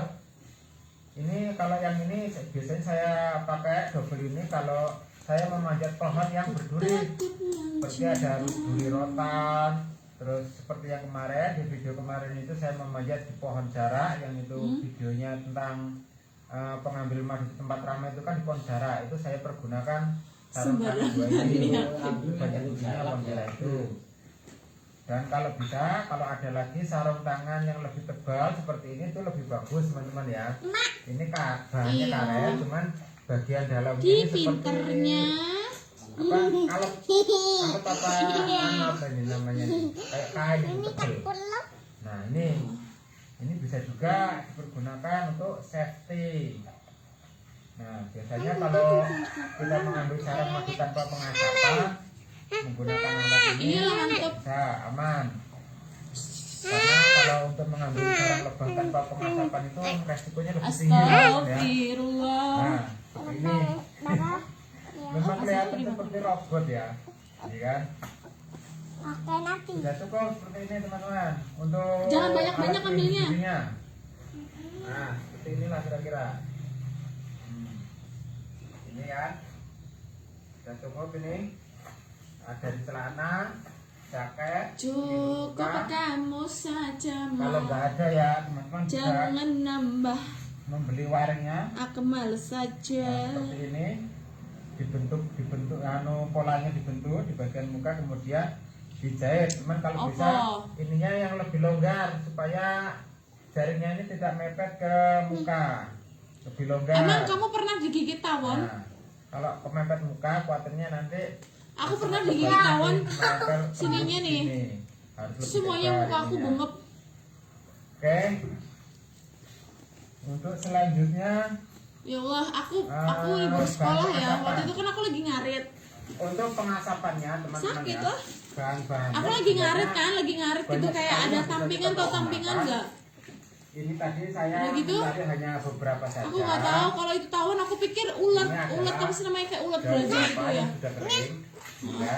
ini kalau yang ini biasanya saya pakai double ini kalau saya memanjat pohon yang berduri. Seperti ada duri rotan, terus seperti yang kemarin di video kemarin itu saya memanjat di pohon jarak, yang itu videonya tentang pengambil madu di tempat ramai itu kan di pohon jarak, itu saya pergunakan sarung tangan dua ini banyak tujuannya pohon jarak itu. Dan kalau bisa, kalau ada lagi sarung tangan yang lebih tebal seperti ini itu lebih bagus teman-teman ya. Ini bahannya karet, cuman bagian dalam ini pinternya. kalau apa ini namanya kayak kain yang tebal. Nah ini bisa juga dipergunakan untuk safety. Nah biasanya kalau kita mengambil sarung madu tanpa pengasapan menggunakan alat ini bisa aman. Karena kalau untuk mengambil sarung lebah tanpa pengasapan itu resikonya lebih tinggi ya. Astagfirullah. Nah seperti ini. Memang kelihatan seperti robot ya, iya kan? Oke, nanti. Sudah cukup seperti ini teman-teman. Untuk Jangan banyak-banyak alat ambilnya. pelindungnya. Nah, seperti inilah kira-kira. Ini kan, sudah cukup ini. Ada di celana, jaket. Cukup kamu saja, Kalau nggak ada ya teman-teman bisa jangan nambah. membeli waringnya. Aku males saja. Nah, seperti ini. dibentuk polanya dibentuk di bagian muka kemudian dijahit. Cuman kalau bisa ininya yang lebih longgar supaya jaringnya ini tidak mepet ke muka, lebih longgar. Emang kamu pernah digigit tawon? Nah, kalau kemepet muka khawatirnya nanti Aku pernah digigit tawon sininya nih. Semuanya muka aku bengep. Oke. Untuk selanjutnya Ya Allah, aku libur sekolah ya. Waktu itu kan aku lagi ngarit. untuk pengasapannya teman-teman Sakit ya. lah. Bahan-bahannya Aku lagi ngarit kan, lagi ngarit gitu kayak ada tampingan atau tampingan enggak? Ini tadi saya Udah gitu? mencari hanya beberapa saja. Aku nggak tahu kalau itu tawon. Aku pikir ulat apa sih namanya kayak ulat Daun belajar kelapa itu ya. yang sudah kering, ya.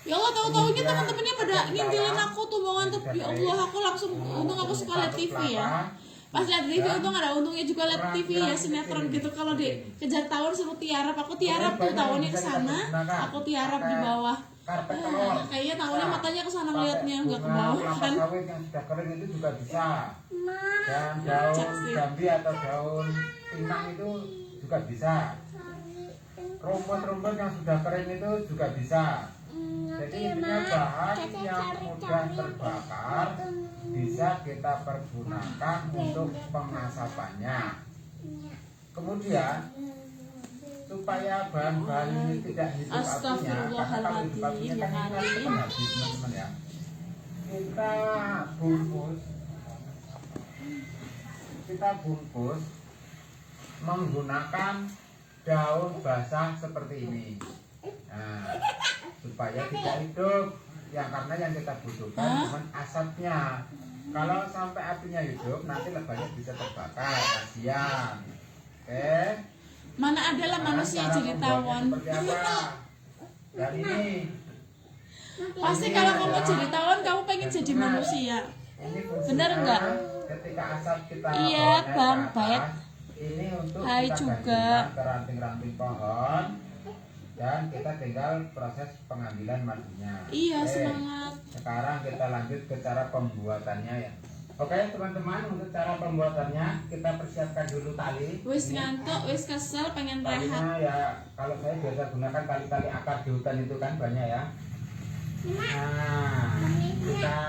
Ya Allah, tahu-tahunya teman-temannya pada ngintilin aku tuh mau ngantuk. Ya Allah, aku langsung untung aku suka lihat TV ya. Pas lihat TV untung ada untungnya juga lihat TV ya sinetron gitu. Kalau dikejar tawon suruh tiarap, aku tiarap tuh tawonnya ke sana, aku tiarap di bawah. Karpet telur. Kayaknya tawonnya matanya ke sana ngeliatnya nggak ke bawah Kelapa kan. sawit yang sudah kering itu juga bisa. Dan daun jambi atau daun pinang itu juga bisa. Rumput-rumput yang sudah kering itu juga bisa. Jadi intinya bahan yang mudah terbakar bisa kita pergunakan untuk pengasapannya. Kemudian supaya bahan-bahan ini tidak hidup apinya, karena kalau hidup apinya kan ini kan cepat habis teman-teman ya. Kita bungkus menggunakan daun basah seperti ini. Nah, supaya tidak hidup ya, karena yang kita butuhkan cuma asapnya. Kalau sampai apinya hidup nanti lebahnya bisa terbakar, kasihan. Oke. Mana adalah manusia jadi tawon. Seperti apa? Dan ini Pasti kalau kamu jadi tawon kamu pengen jadi manusia. ini fungsinya Benar nggak? ketika asap kita Iya, bawanya Bang, ke atas, baik. ini untuk Hai kita juga. gantungkan ke ranting-ranting pohon dan kita tinggal proses pengambilan madunya. Iya, Oke. semangat. Sekarang kita lanjut ke cara pembuatannya ya. Oke teman-teman, untuk cara pembuatannya kita persiapkan dulu tali. Wis Ini ngantuk, wis kesel, pengen rehat. talinya ya, kalau saya biasa gunakan tali-tali akar di hutan itu kan banyak ya. Nah, kita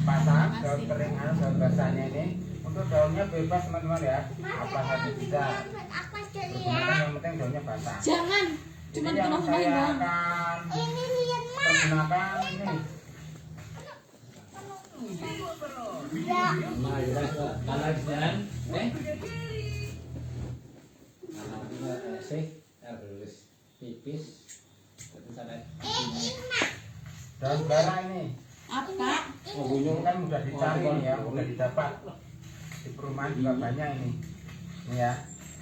pasang daun kering atau daun basahnya ini. Untuk daunnya bebas teman-teman ya, apa saja bisa. Apa dulu ya? Gunakan yang penting daunnya basah. Jangan, Ini cuma yang ditambah-tambahin saya doang. akan Ini lihat mah. pergunakan ini. Ya. Nah, ya sudah. Kalau jalan, harus tipis. Daun bara ini. Apa? Ini kan mudah dicari nih ya, mudah didapat. di perumahan juga banyak ini ya.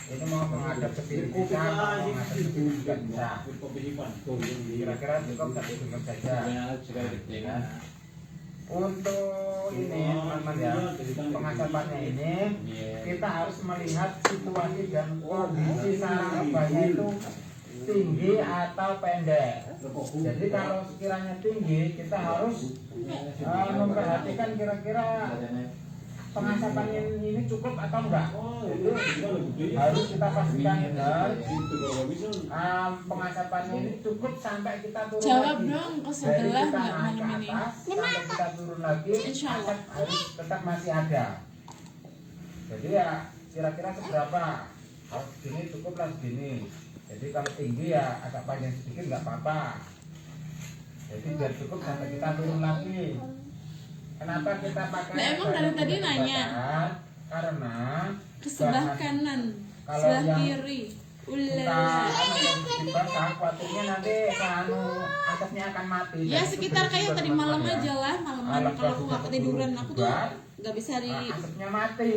Ini mau menghadap ke kiri bisa, mau menghadap ke kiri juga bisa. Kira-kira cukup satu sumber saja ya. Untuk ini teman-teman ya, pengasapannya ini kita harus melihat situasi dan kondisi sarang lebahnya itu tinggi atau pendek. Jadi kalau sekiranya tinggi, kita harus memperhatikan kira-kira pengasapan ini cukup atau enggak. Jadi harus kita pastikan benar pengasapannya ini cukup sampai kita turun Jawab lagi. dong ke Dari sebelah kita nggak naik ke malam ini? atas sampai kita turun lagi, Insya Allah. asap harus tetap masih ada. Jadi ya kira-kira seberapa? Kalau segini cukuplah segini. Jadi kalau tinggi ya agak panjang sedikit nggak apa-apa. Jadi biar cukup sampai kita turun lagi. Kenapa kita pakai? Nah, emang dari tadi nanya. Karena Ke sebelah bahan- kanan, Kalau sebelah yang kiri. kita Ulala. dibakar, khawatirnya nanti asapnya akan mati. Ya Dan itu sekitar kayak berisiko, tadi teman-teman, malam ya. aja lah, malaman kalau aku nggak ketiduran aku tuh nggak bisa di asapnya mati,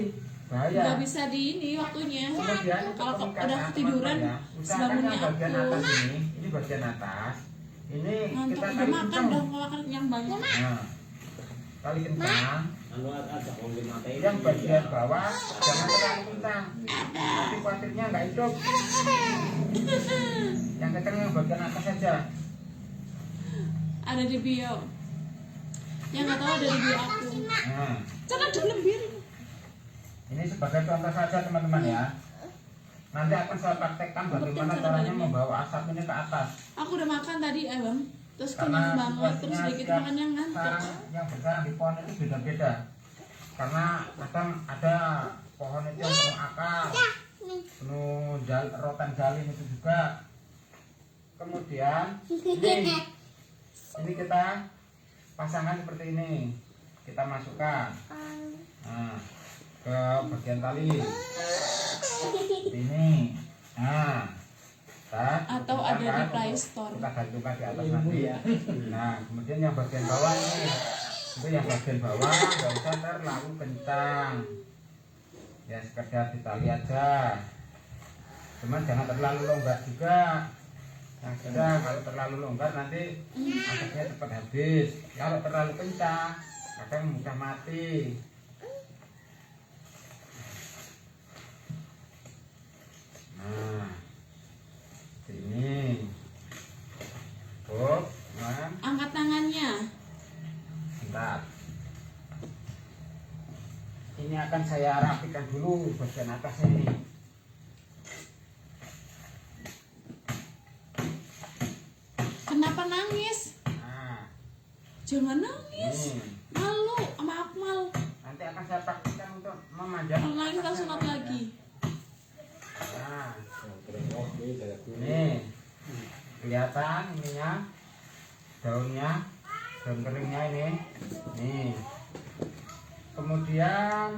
bahaya. nggak bisa di ini waktunya. Kemudian Kalau untuk udah ketiduran, ya, usahakan sebangunnya yang bagian aku. atas ini bagian atas. Ini kita Mantap, udah kali makan kencang. dong kalau makan yang banyak. Nah, kali kencang. Anu ada oleh mata ini. Yang bagian bawah jangan terlalu kencang. Nanti khawatirnya nggak hidup. Yang kencang yang bagian atas saja. Ada di bio. Yang nggak tahu ada di bio aku. Nah, Jangan dilembir. ini sebagai contoh saja teman-teman ya. Nanti akan saya praktekkan bagaimana caranya membawa asap ini ke atas. Aku udah makan tadi ayam. Terus Karena kenyang banget, terus situasinya sedikit setiap makan yang ngantuk. sarang yang bersarang di pohon itu beda-beda. Karena kadang ada pohon itu yang penuh akar, penuh rotan jalin itu juga. Kemudian ini kita pasangkan seperti ini, kita masukkan ke bagian tali seperti ini. Atau ada di Play Store. Kita gantungkan di atas nanti. Nah, kemudian yang bagian bawah ini, itu yang bagian bawah nggak usah terlalu kencang. Ya sekedar ditali aja. Cuman jangan terlalu longgar juga. Nah, sudah kalau terlalu longgar nanti asapnya cepat habis. Kalau terlalu kencang, kadang mudah mati. Nah, ini. Nah, Angkat tangannya. bentar. Ini akan saya rapikan dulu bagian atasnya ini. Kenapa nangis? Nah, Jangan nangis. ini. Malu sama Akmal. Nanti akan saya praktikkan untuk memanjat. Kalau nangis kita sunat lagi. Nah, ini kelihatan ininya, daunnya, daun keringnya ini. Nih. Kemudian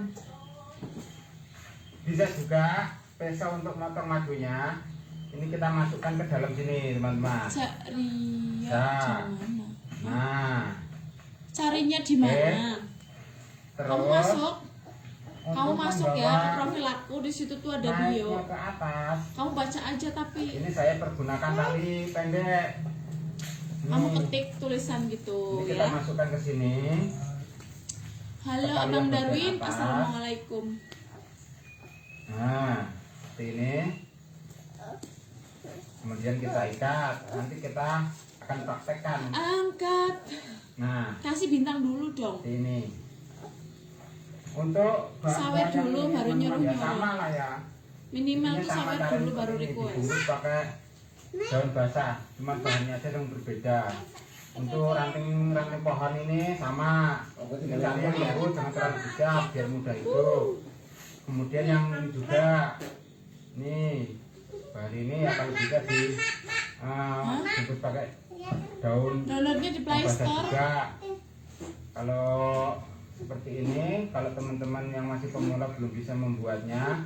bisa juga pisau untuk motong madunya. Ini kita masukkan ke dalam sini, teman-teman. Ria, Nah. gimana? Nah, Carinya di mana? terus Kamu masuk. Kamu untuk masuk ya ke membawa profil aku, di situ tuh ada naiknya bio. ke atas. Kamu baca aja tapi Ini saya pergunakan tali pendek. kamu Nih, ketik tulisan gitu ini kita ya. masukkan ke sini. Halo Sekali Abang yang Darwin, bagian atas. assalamualaikum. Nah, seperti ini. Kemudian kita ikat. Nanti kita akan praktekkan. Angkat. Nah, Kasih bintang dulu dong. seperti ini. Untuk Sawer bahan yang dulu, ini, baru teman-teman, ya nyuruh. sama lah ya. Minimal Ini tuh sama sawer cara dulu baru ini, request. dibungkus pakai daun basah. Cuma bahannya aja yang berbeda. Untuk ranting-ranting pohon ini sama. Misalnya lembut, jangan terlalu bijak biar mudah hidup. Kemudian yang ini juga, nih bahan ini ya kalau bisa di bungkus pakai daun Downloadnya di Play basah Store. juga. Kalau seperti ini, kalau teman-teman yang masih pemula belum bisa membuatnya,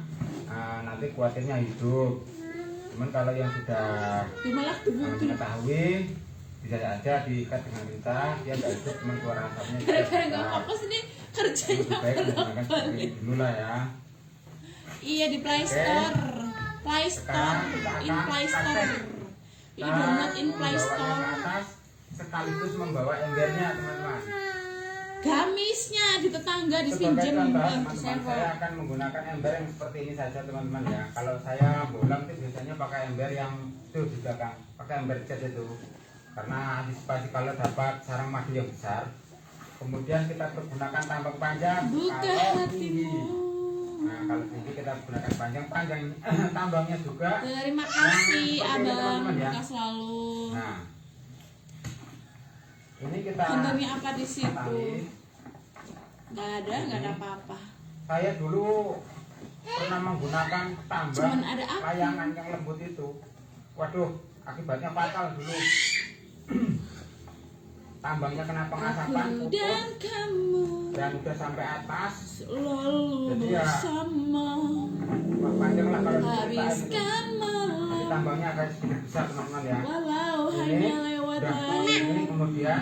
nanti khawatirnya hidup. Cuman kalau yang sudah Ya malah dibutuh. mengetahui, bisa aja diikat dengan kita, dia nggak hidup cuma keluar asapnya. Gara-gara nggak fokus ini kerjanya Lebih baik menggunakan seperti ini dulu lah ya. Iya di Play Store. Play Store, in Play Store. Ini download in Play Membawanya ke Store. atas sekaligus membawa embernya teman-teman. Gamisnya di tetangga Sebagai dipinjem contoh, di teman-teman, saya sewa. akan menggunakan ember yang seperti ini saja teman-teman ya. Kalau saya bolang itu biasanya pakai ember yang itu di belakang, pakai ember cat itu, karena antisipasi kalau dapat sarang madu yang besar. Kemudian kita pergunakan tambang panjang Buka kalau tinggi. hatimu. Nah kalau tinggi kita gunakan panjang tambangnya juga. Terima kasih Seperti ini, abang, teman-teman, ya. Buka selalu. Nah ini kita Bentuknya apa di situ? tali. Nggak ada apa-apa. Saya dulu pernah menggunakan tambang Cuman ada api. layangan yang lembut itu. Waduh, akibatnya fatal dulu. Tambangnya kena pengasapan Aku putus dan kamu dan udah sampai atas. selalu Jadi ya, bersama. Wah, panjang lah kalau diceritain itu. Habiskan Jadi malam tambangnya agak sedikit besar teman-teman ya. walau Ini hanya lewat udah layar. ini kemudian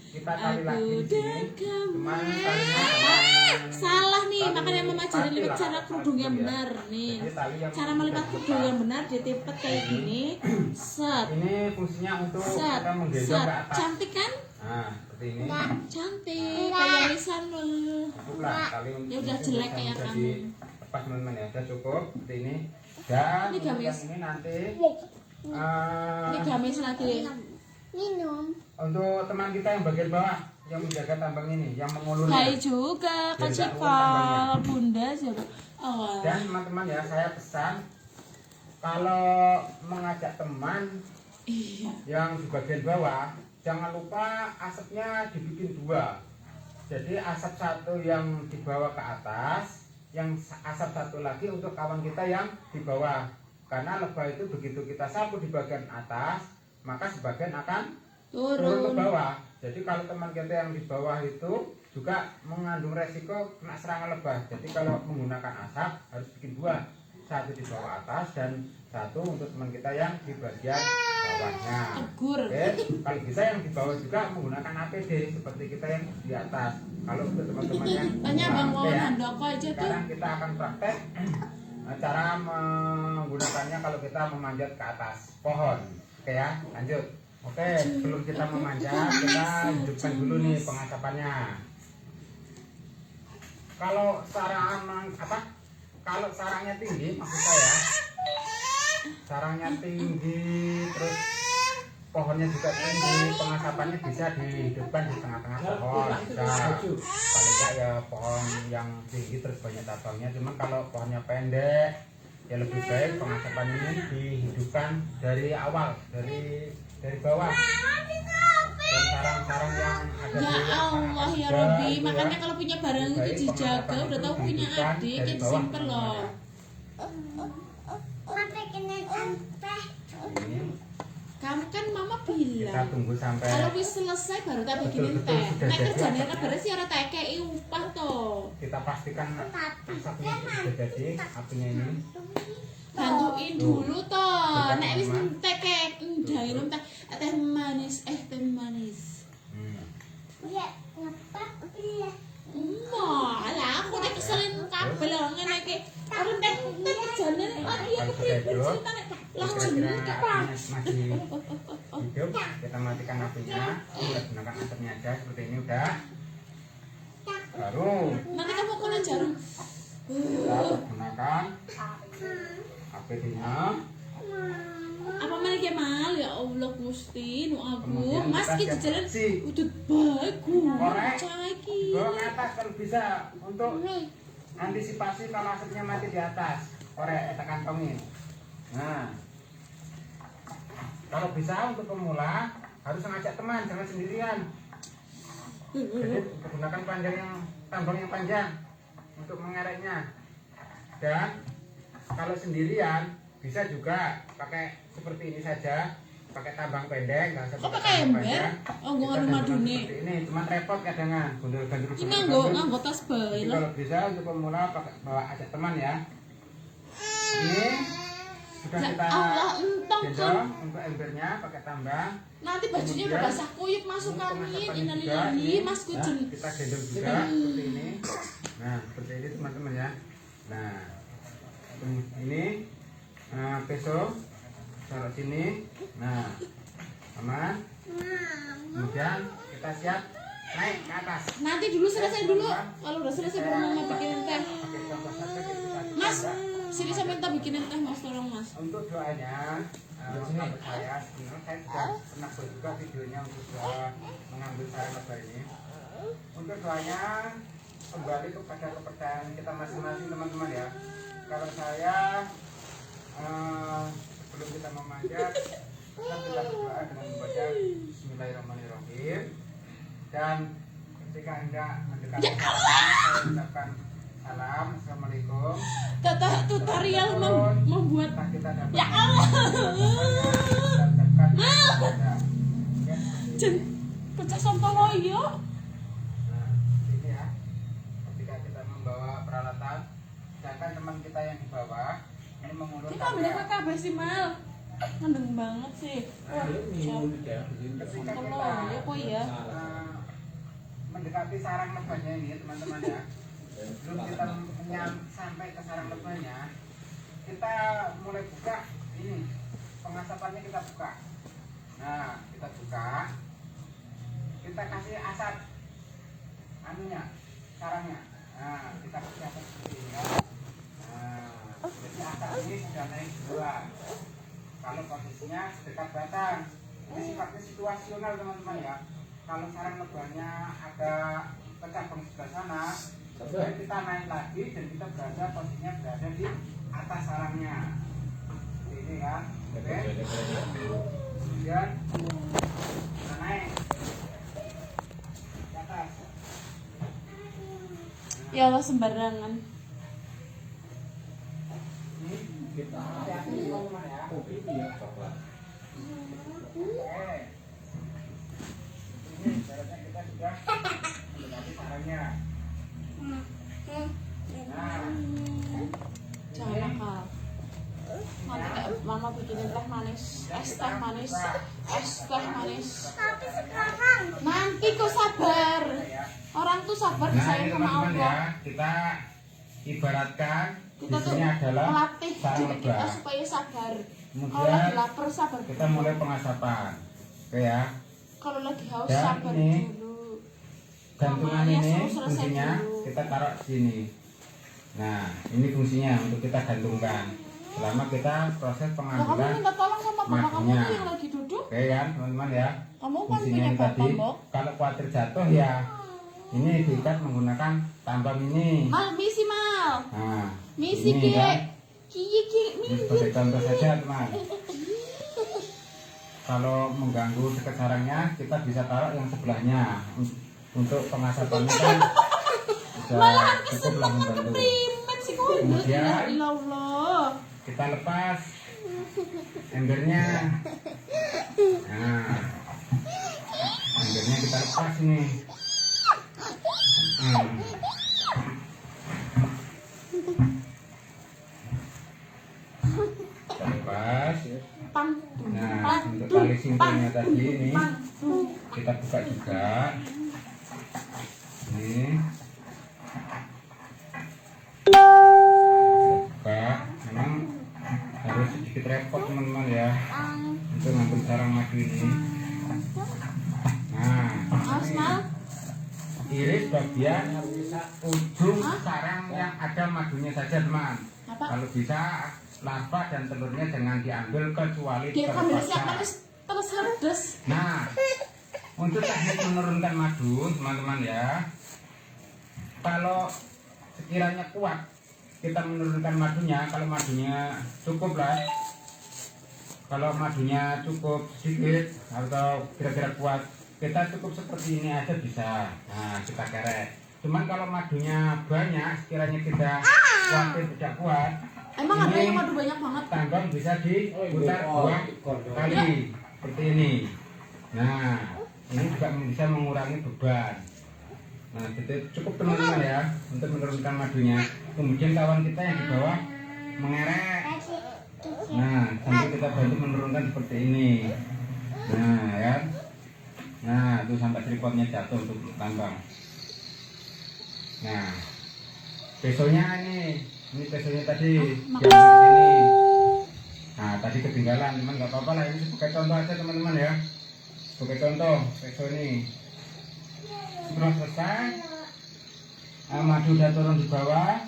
kita tali lagi Aku di sini. dan kamu. Cuman talinya jangan Salah nih, tali makanya mama ajarin pati lipat lah, cara kerudung yang ya. benar nih. Jadi tali yang Cara melipat sudah kerudung diikat. yang benar ditipet kayak gini. Set, Ini fungsinya untuk set, kita menggendong set. ke atas. Cantik kan? Nah, seperti ini. Cantik, kayak lisan lo. Cukuplah kali untuk Ya udah untuk jelek yang kayak bisa kamu. dilepas teman-teman ya. Sudah cukup seperti ini. Dan Ini untuk gamis. yang ini nanti Ini gamis lagi. Minum. untuk teman kita yang bagian bawah yang menjaga tambang ini, yang mengulurnya. Hai juga Kak Biar nggak Cikal, Bunda siapa? Oh, Dan teman-teman ya, saya pesan kalau mengajak teman iya. yang di bagian bawah, jangan lupa asapnya dibikin dua. Jadi asap satu yang dibawa ke atas, yang asap satu lagi untuk kawan kita yang di bawah. Karena lebah itu begitu kita sapu di bagian atas, maka sebagian akan turun ke Turun. bawah. Jadi kalau teman kita yang di bawah itu juga mengandung resiko kena serangan lebah. Jadi kalau menggunakan asap harus bikin dua, satu di bawah atas dan satu untuk teman kita yang di bagian bawahnya. Tegur. Oke, kalau bisa yang di bawah juga menggunakan APD seperti kita yang di atas. Kalau untuk teman-teman yang Tanya Bang Oke Wawan ya. Handoko aja tuh. Sekarang kita akan praktek cara menggunakannya kalau kita memanjat ke atas pohon. Oke ya, lanjut. Oke, sebelum kita memanjat, kita hidupkan dulu nih pengasapannya. Kalau kalau sarangnya tinggi, maksud saya, sarangnya tinggi, terus pohonnya juga tinggi, pengasapannya bisa dihidupkan di tengah-tengah pohon. Bisa, paling enggak ya pohon yang tinggi terus banyak cabangnya. Cuman kalau pohonnya pendek, ya lebih baik pengasapan ini dihidupkan dari awal, dari bawah. Dan sarang-sarang yang ada Ya di Allah ya atas Robi, juga, makanya kalau punya barang itu dijaga, udah tahu punya adik, kan simpen loh. Sampai kena sampai. Ini Kamu kan mama kita bilang tunggu sampai kalau wis selesai baru tak bikinin Betul-betul teh. sudah Nek jadi kerjane asapnya. ra beres ya ora tak kei upah to. kita pastikan asapnya itu sudah jadi apinya ini. Bantuin dulu to. Sudah, Nek wis Mama. entek kek ndai lum teh manis, teh manis. Ya, ngepak iya. Lah aku nek keselin kabel ngene iki. Ora teh kerjane ora iya Kalau sudah kepriben hidup, ceritane. Lah kira-kira jenenge apinya Pak. masih hidup, kita matikan apinya, kita gunakan asapnya aja seperti ini udah. Baru Nanti kamu kena jarum. kita gunakan APD-nya. Apa mana kayak mal ya Allah Gusti nu agung. Kemudian Mas kita ki siap jalan bersih. udut bagus. Korek. Caki. Bawa ke atas kalau bisa untuk antisipasi kalau asapnya mati di atas. Korek kita kantongin. Nah, kalau bisa untuk pemula harus mengajak teman, jangan sendirian. Jadi gunakan tambang yang panjang untuk mengereknya. Dan kalau sendirian bisa juga pakai seperti ini saja, pakai tambang pendek, nggak usah Kok pakai pakai tambang ember? panjang. Oh, nggo Kita rumah gantungan dune. seperti ini, cuma repot kadang gundul-gandul Ini sama nganggo gandul. nganggo tas bae Jadi lah. kalau bisa untuk pemula pakai bawa ajak teman ya. Ini sudah Ya kita Allah entong gendong Masukkan. untuk embernya pakai tambang. Nanti bajunya udah basah kuyup, masukkanin. Innalillahi, Mas Kujen. Kita gendong juga seperti ini. Nah, seperti ini teman-teman ya. Nah, ini peso taruh sini. Nah, aman. Kemudian kita siap naik ke atas. Nanti dulu selesai dulu. Kalau udah selesai baru mama bikinin teh. Pakai contoh saja kita Mas, coba. sini saya minta bikinin teh, Mas, tolong Mas. Untuk doanya, sahabat saya sebenarnya saya sudah pernah buat juga videonya untuk doa mengambil sarang lebah ini. Untuk doanya kembali kepada kepercayaan kita masing-masing teman-teman ya. Kalau saya sebelum kita memanjat, kita berdoa dengan membaca Bismillahirrahmanirrahim. Dan ketika Anda mendekati saya ucapkan salam, Assalamualaikum. Tata tutorial membuat. Kita dapat Ya Allah. Jen, pecah sontoloyo. Nah, ini ya. Ketika kita membawa peralatan, sedangkan teman kita yang di bawah ini mengulur Ini ambil kakak sih Mal. Ngendeng banget sih. Wah, Ketika kita ya kok ya. mendekati sarang lebahnya ini teman-teman ya. Sebelum kita sampai ke sarang lebahnya, kita mulai buka ini pengasapannya, kita buka. Nah, kita buka, kita kasih asap anunya, sarangnya. Nah, kita kasih asap seperti ini ya. Nah, jadi asap ini sudah naik duluan. Kalau posisinya dekat batang, ini sifatnya situasional teman-teman ya. Kalau sarang lebahnya ada kecabang sebelah sana, kemudian kita naik lagi dan kita posisinya berada di atas sarangnya. Ini kan, oke? Kemudian kita naik ke atas. Ya Allah sembarangan. Ini kita hati-hati teman-teman ya. Oke. Ini ibaratnya kita sudah mendekati sarangnya. Nah, Jangan nakal. Nanti kayak mama bikinin teh manis, es teh manis, es teh manis. Tapi sekarang Nanti kok sabar. Orang tuh sabar nah ini disayang sama teman-teman ya, Allah. kita ibaratkan di Kita tuh sini adalah melatih sarang diri kita lebah. supaya sabar. Kalau Kemudian lagi lapar sabar. kita mulai pengasapan. Oke ya. Kalau lagi haus Dan sabar ini dulu. Gantungan Mamanya ini suruh selesai fungsinya dulu. kita taruh di sini. Nah, ini fungsinya untuk kita gantungkan. Selama kita proses Nah, kamu pengambilan. minta tolong sama bapak kamu madunya. tuh yang lagi duduk. Oke kan, teman-teman ya. Kamu kan Fungsinya punya yang bapak, tadi, Mbok. kalau khawatir jatuh ya, ini diikat menggunakan tambang ini. Mal, misi mal. Nah, Misi ini ki. kan. Ki Ini sebagai contoh saja teman. Kalau mengganggu dekat sarangnya, kita bisa taruh yang sebelahnya. Untuk pengasapannya kan Malahan bisa cukup lah membantu. primet sih kok. Kemudian Ya Allah. kita lepas embernya. Nah, embernya kita lepas ini. Kita lepas. Pang. Nah, untuk tali simpulnya tadi ini kita buka juga. Ini buka. Memang harus sedikit repot teman-teman ya untuk ngambil sarang madu ini. Nah, Mas mal. iris bagian ujung sarang yang ada madunya saja teman. Apa? Kalau bisa larva dan telurnya jangan diambil kecuali Dia kamera siap terpaksa. manis terus herdes. Nah, untuk teknik menurunkan madu teman-teman ya, kalau sekiranya kuat kita menurunkan madunya, kalau madunya cukup lah, kalau madunya cukup sedikit atau kira-kira kuat, kita cukup seperti ini aja bisa. Nah, kita kerek. Cuman kalau madunya banyak, sekiranya kita khawatir tidak kuat, Emang ada ini yang madu banyak banget? tambang bisa diputar dua kali seperti ini. Nah, ini juga bisa mengurangi beban. Nah, jadi cukup teman-teman ya untuk menurunkan madunya. Kemudian kawan kita yang di bawah mengerek. Nah, sampai kita bantu menurunkan seperti ini. Nah, ya. Nah, itu sampai tripodnya jatuh untuk tambang. Nah, pesonya ini pesonya tadi yang ini. Nah, tadi ketinggalan, teman nggak apa-apa lah, ini sebagai contoh aja teman-teman ya. Sebagai contoh, peso ini sudah selesai. Madu udah turun di bawah,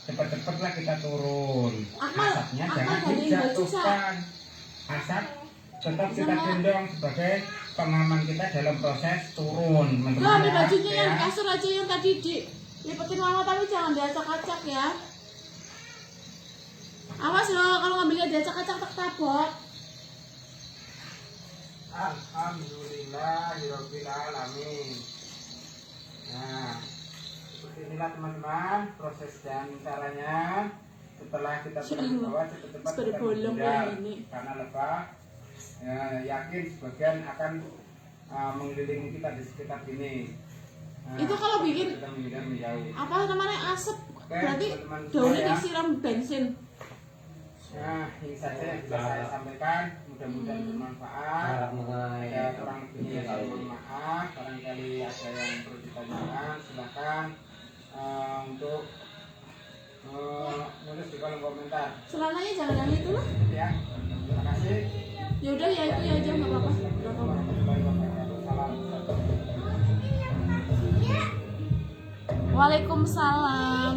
cepat-cepatlah kita turun. Asapnya jangan dijatuhkan. Asap tetap kita gendong sebagai pengaman kita dalam proses turun, teman-teman. Nah, ada ya. bajunya yang Ya. kasur aja yang tadi dilipetin mama, tapi jangan diacak-acak ya. Awas loh, kalau ngambilnya diacak-acak tak tabok. Alhamdulillahirabbil alamin. Nah, seperti inilah teman-teman proses dan caranya. Setelah kita turun ke bawah, cepat-cepat Sudah kita bolong menghindar ini. karena lebah. Ya, yakin sebagian akan mengelilingi kita di sekitar sini. Nah, Itu kalau bikin kita menghindar menjauh. apa namanya asap, berarti teman-teman daunnya semua ya. disiram bensin. Nah, ini saja yang bisa saya sampaikan. Mudah-mudahan bermanfaat. Ya, kurang lebihnya saya mohon maaf. Barangkali ada yang perlu ditanyakan, silakan untuk nulis di kolom komentar. Celananya jangan yang itu lah. Ya, terima kasih. Ya udah ya itu ya aja nggak apa-apa. Nggak apa-apa. Warahmatullahi wabarakatuh. Salam. Waalaikumsalam.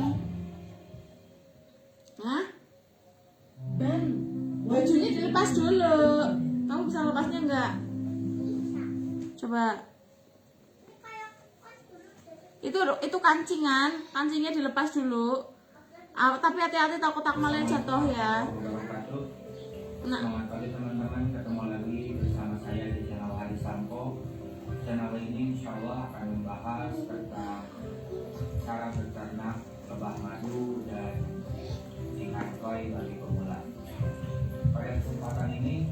Hah? Baru. Bajunya dilepas dulu. Kamu bisa lepasnya nggak? Coba. Itu kancingnya dilepas dulu. Tapi hati-hati takut takmalnya jatuh ya. Nah. Selamat pagi teman-teman, ketemu lagi bersama saya di channel Hari Sampo. Channel ini insya Allah akan membahas tentang cara berternak lebah madu dan ikan koi bagi pemula. Pada kesempatan ini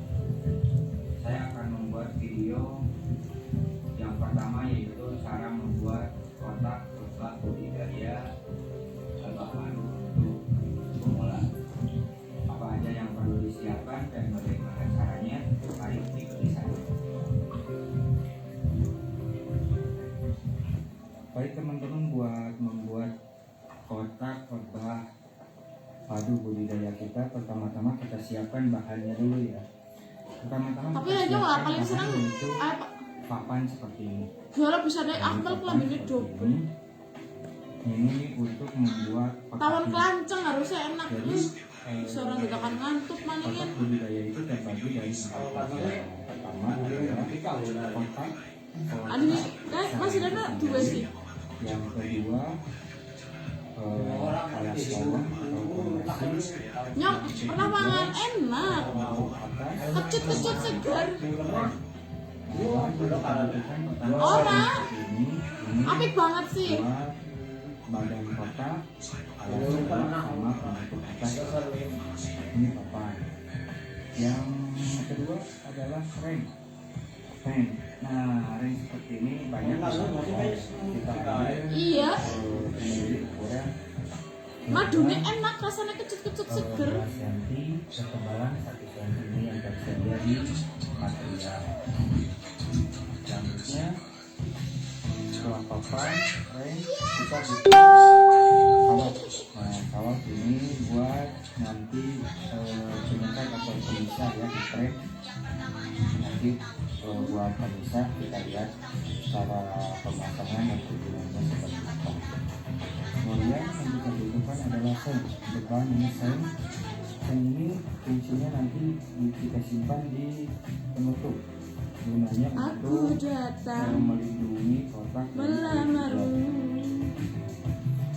saya akan membuat video yang pertama, yaitu cara membuat kotak lebah budidaya lebah madu untuk pemula. Apa aja yang perlu disiapkan dan bagaimana caranya, mari ikuti saya. Baik teman-teman, buat membuat kotak lebah madu budidaya kita, pertama-tama kita siapkan bahannya dulu ya. Pertama-tama Tapi kita aja nggak siapkan paling senang bahan, yaitu apa? papan seperti ini. Juara bisa naik akal Papan kelambilnya seperti double. ini untuk membuat Tawon kotak ini. kelanjang harusnya enak. Jadi Seorang ditakan ngantuk kotak maningin. budidaya itu terbagi dari 4 bagian. Pertama adalah kotak. Adi, masih ada dua sih. Yang kedua kayak bawang atau kondisi. Nyok, pernah makan enak. Untuk atas. Kecut-kecut segar. Pertama Ora. ini Apik banget sih. buat badan kotak, alas bawah sama penutup atas. Ini papan. Yang kedua adalah frame. Nah, ring seperti ini banyak kita ambil Iya, sendiri ukuran madunya enak, rasanya kecut-kecut seger. 12 cm, ketebalan 1 cm ini yang tersedia di material. Selanjutnya setelah papan, ring, kita butuh kawat. Nah, kawat ini buat nanti penyekat atau pemisah ya, di frame. Nanti buat pemisah kita lihat cara pemasangan dan penggunaannya seperti apa. Kemudian yang kita butuhkan adalah sen. Depan ini sen. Sen ini fungsinya nanti kita simpan di penutup. Gunanya Aku untuk datang melindungi kotak dari melamarmu,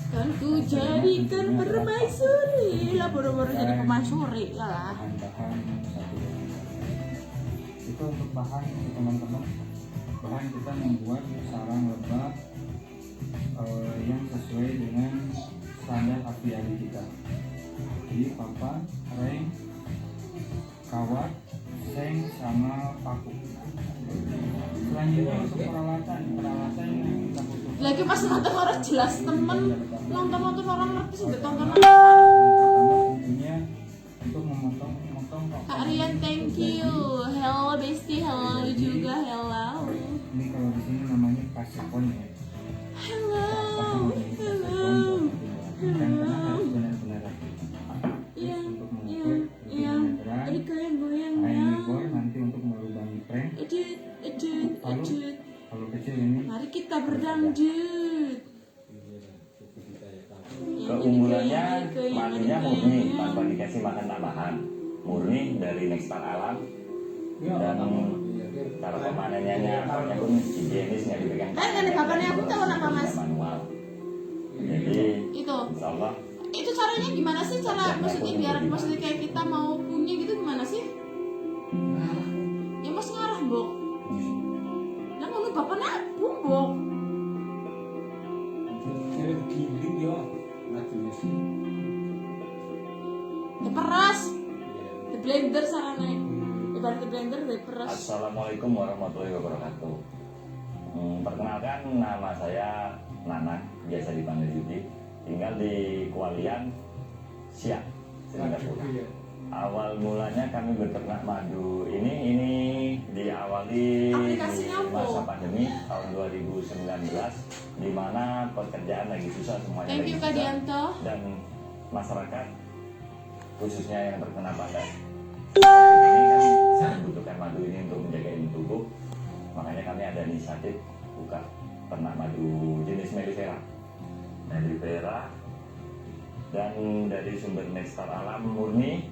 kan ku jadikan permaisuri. Lah boro-boro jadi permaisuri lah. bahan-bahan satu dan dua. Itu untuk bahan untuk teman-teman. Bahan kita membuat sarang lebah yang sesuai dengan standar apiari kita. Jadi papan, ring, kawat, seng, sama paku. Selanjutnya untuk peralatan yang kita butuhkan. Lagi pas nonton orang jelas temen, nonton orang ngerti sih tonton. Pertama tentunya untuk memotong kok. Kak Rian, thank you. Hello Besti, hello juga, hello. Ini kalau di sini namanya pasepon ya. Hello, hello. Dan karena harus benar-benar rapi. Iya, Untuk iya, mengukur iya. kebenaran. Ada kayak goyang Nah, ya. ini bor nanti untuk melubangi frame. Ejut. Kalau kecil ini Mari kita berdangdut. Keunggulannya madunya murni tanpa dikasih makan tambahan, murni dari Nextar Alam. Dan cara pemanenannya pun higienis, nggak dipegang Kan ada kabarnya aku tahu apa Mas? manual. Jadi Itu. insya Allah Itu caranya gimana sih? Cara maksudnya kayak kita mau punya gitu gimana sih? Ya Mas ngarah, Bok. Lah ngono bapaknya bumbok. Diperas. Di blender sarane. Ibarat di blender diperas. Assalamualaikum warahmatullahi wabarakatuh. Perkenalkan, nama saya Nana, biasa dipanggil Yudi. Tinggal di Kualian, Siak, Singapura. Awal mulanya kami beternak madu ini diawali Aplikasinya di apa? masa pandemi tahun 2019, di mana pekerjaan lagi susah, semuanya Thank lagi you Kak susah. Dianto. Dan masyarakat khususnya yang terkena pada COVID ini kan membutuhkan madu ini untuk menjaga imun tubuh. Makanya kami ada inisiatif buka ternak madu jenis melifera, dan dari sumber Nextar Alam murni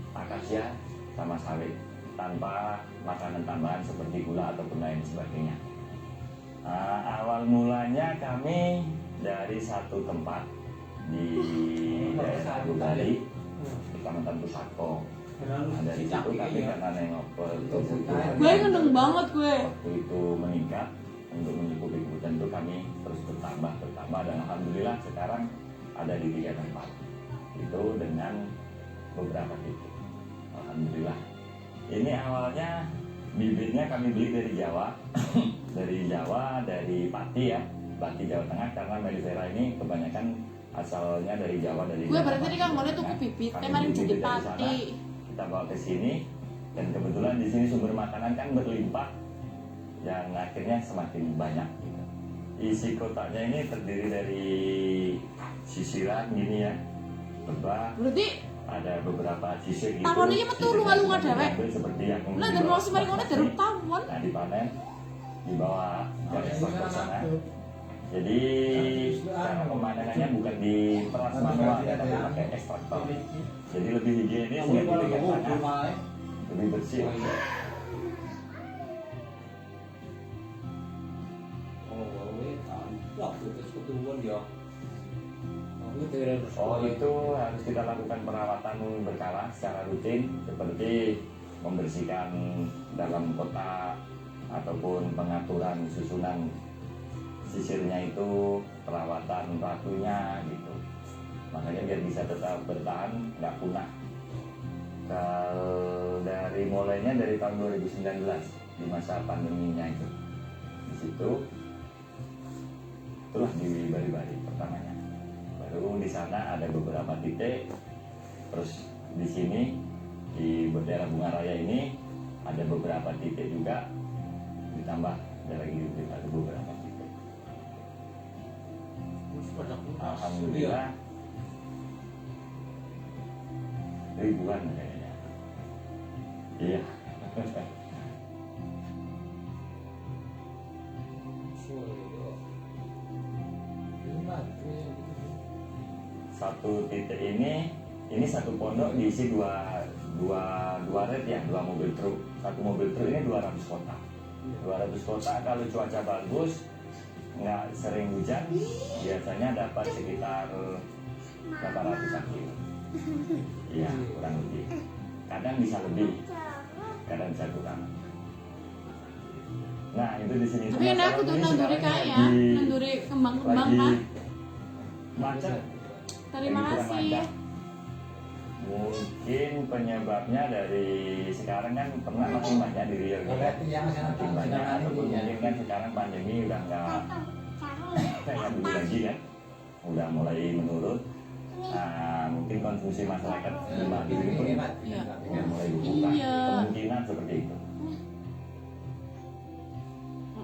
akasia sama sawit, tanpa makanan tambahan seperti gula ataupun lain sebagainya. Awal mulanya kami dari satu tempat di daerah Bugari, Kecamatan Pusako. Nah, dari situ kami karena nengok kebutuhan Gue ngendeng banget gue. waktu itu meningkat, untuk mencukupi kebutuhan itu kami terus bertambah dan alhamdulillah sekarang ada di 3 tempat itu dengan beberapa titik. Alhamdulillah. Ini awalnya bibitnya kami beli dari Jawa, dari Pati ya, Pati Jawa Tengah, karena melifera ini kebanyakan asalnya dari Jawa, dari Gue Jawa. berarti tadi kan boleh tuku bibit, Kami kemarin beli jadi bibit dari sana, pati. kita bawa ke sini, dan kebetulan di sini sumber makanan kan berlimpah, dan akhirnya semakin banyak gitu. Isi kotaknya ini terdiri dari sisiran gini ya, lebah, Berarti ada beberapa sisir gitu. Tawon ini metu lunga-lunga dewek. Seperti yang lah dan mau sih mari ngono dari tawon. Nah, dipanen, dibawa ke ekspor ke sana. Jadi cara pemanenannya bukan di peras manual ya, tapi pakai ekstraktor. Jadi lebih higienis, nggak dipegang tangan, lebih bersih. Oh, itu harus kita lakukan perawatan berkala secara rutin, seperti membersihkan dalam kotak ataupun pengaturan susunan sisirnya itu, perawatan ratunya gitu. Makanya biar bisa tetap bertahan, nggak punah. Kalau dari mulainya dari tahun 2019 di masa pandeminya itu, di situ itulah di Bari-Bari pertamanya. Baru di sana ada beberapa titik, terus di sini di daerah Bunga Raya ini ada beberapa titik juga, ditambah ada lagi ada beberapa titik. Alhamdulillah ribuan kayaknya. Iya. Satu titik ini satu pondok diisi dua red ya, 2 mobil truk. Satu mobil truk ini 200 kotak. 200 kotak kalau cuaca bagus, nggak sering hujan, biasanya dapat sekitar 800 kilo. Iya, kurang lebih. Kadang bisa lebih, kadang bisa kurang. Nah, itu di sini. Tapi enak aku tuh nanduri kaya, nanduri kembang-kembang kan. Macet. Terima Lagi kurang kasih. lancar. Mungkin penyebabnya dari sekarang kan pernah makin banyak di Riau gitu. Makin banyak, ataupun mungkin kan sekarang pandemi udah nggak kayak dulu lagi kan, udah mulai menurun. Nah, mungkin konsumsi masyarakat kembali itu Iya. yang mulai dibuka. Iya. Kemungkinan seperti itu.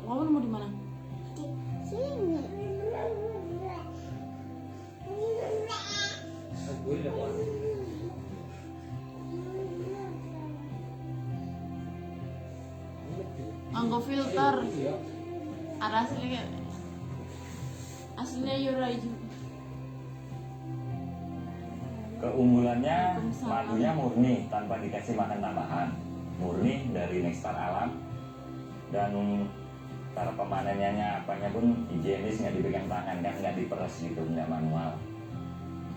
Kamu mau di mana? Sini. Anggo filter. Ada aslinya Yuraiju. Keunggulannya madunya murni tanpa dikasih makan tambahan, murni dari Nextar Alam, dan cara pemanennya apanya pun higienis, nggak dipegang tangan kan, nggak diperes gitu, nggak manual.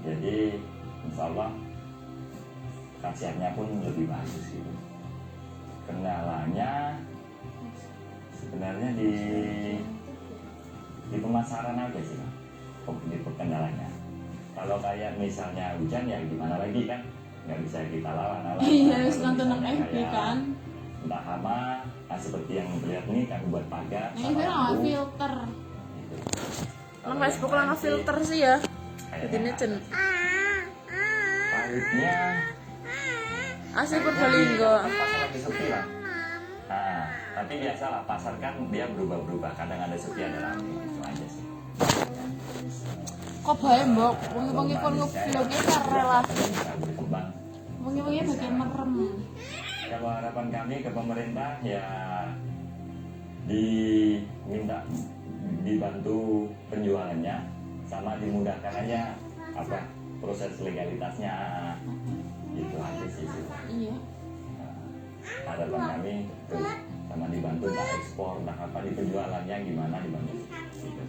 Jadi insya Allah khasiatnya pun lebih bagus gitu. Kendalanya sebenarnya di pemasaran aja sih, di kendalanya. Kalau kayak misalnya hujan ya gimana lagi kan, nggak bisa kita lawan. Iya, harus nonton FB kan. Entah hama, seperti yang terlihat nih kan buat pagar. Nah, ini kan filter. Nang Facebook lah filter sih ya. Ini cen. Pahitnya Asli Purbalingga. pasar lagi sepi lah. Nah, tapi biasalah pasar kan dia berubah-berubah. Kadang ada sepi, ada ramai, itu aja sih. Kok bae mbok, wengi-wengi kon nge-vlognya karela. Bisa berkembang. Wengi-wengi bagian merem. Kalau harapan kami ke pemerintah ya dibantu penjualannya, sama dimudahkan aja apa proses legalitasnya, gitu aja sih. Iya. Harapan kami tuh, sama dibantu entah ekspor, entah apa di penjualannya gimana dibantu gitu.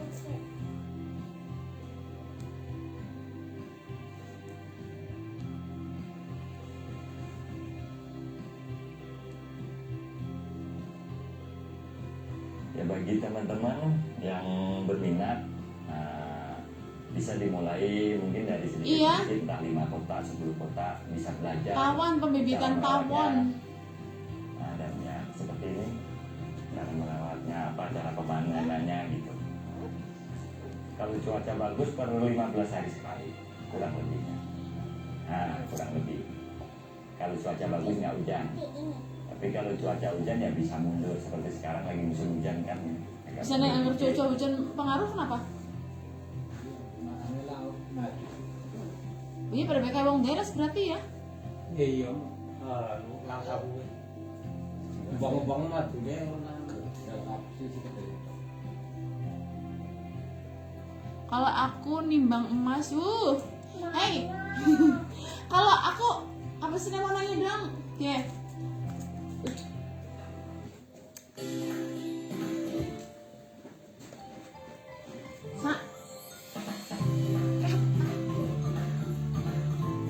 Ya bagi teman-teman yang berminat, bisa dimulai mungkin dari sedikit, Iya. entah 5 kota, 10 kota bisa belajar. Tawon, pembibitan cara merawatnya. tawon. Nah, dan ya seperti ini, cara merawatnya apa, cara pemanenannya gitu. Kalau cuaca bagus perlu 15 hari sekali, kurang lebihnya. Nah, kurang lebih. Kalau cuaca bagus nggak hujan. Tapi kalau cuaca hujan ya bisa mundur, seperti sekarang lagi musim hujan kan. Bisa nih anggur cuaca hujan pengaruh kenapa? Iya pada kayak wong deres berarti ya. Iya, langka bu. Bang mah tuh dia Kalau aku nimbang emas, hey. Kalau aku apa sih namanya dong? Ya.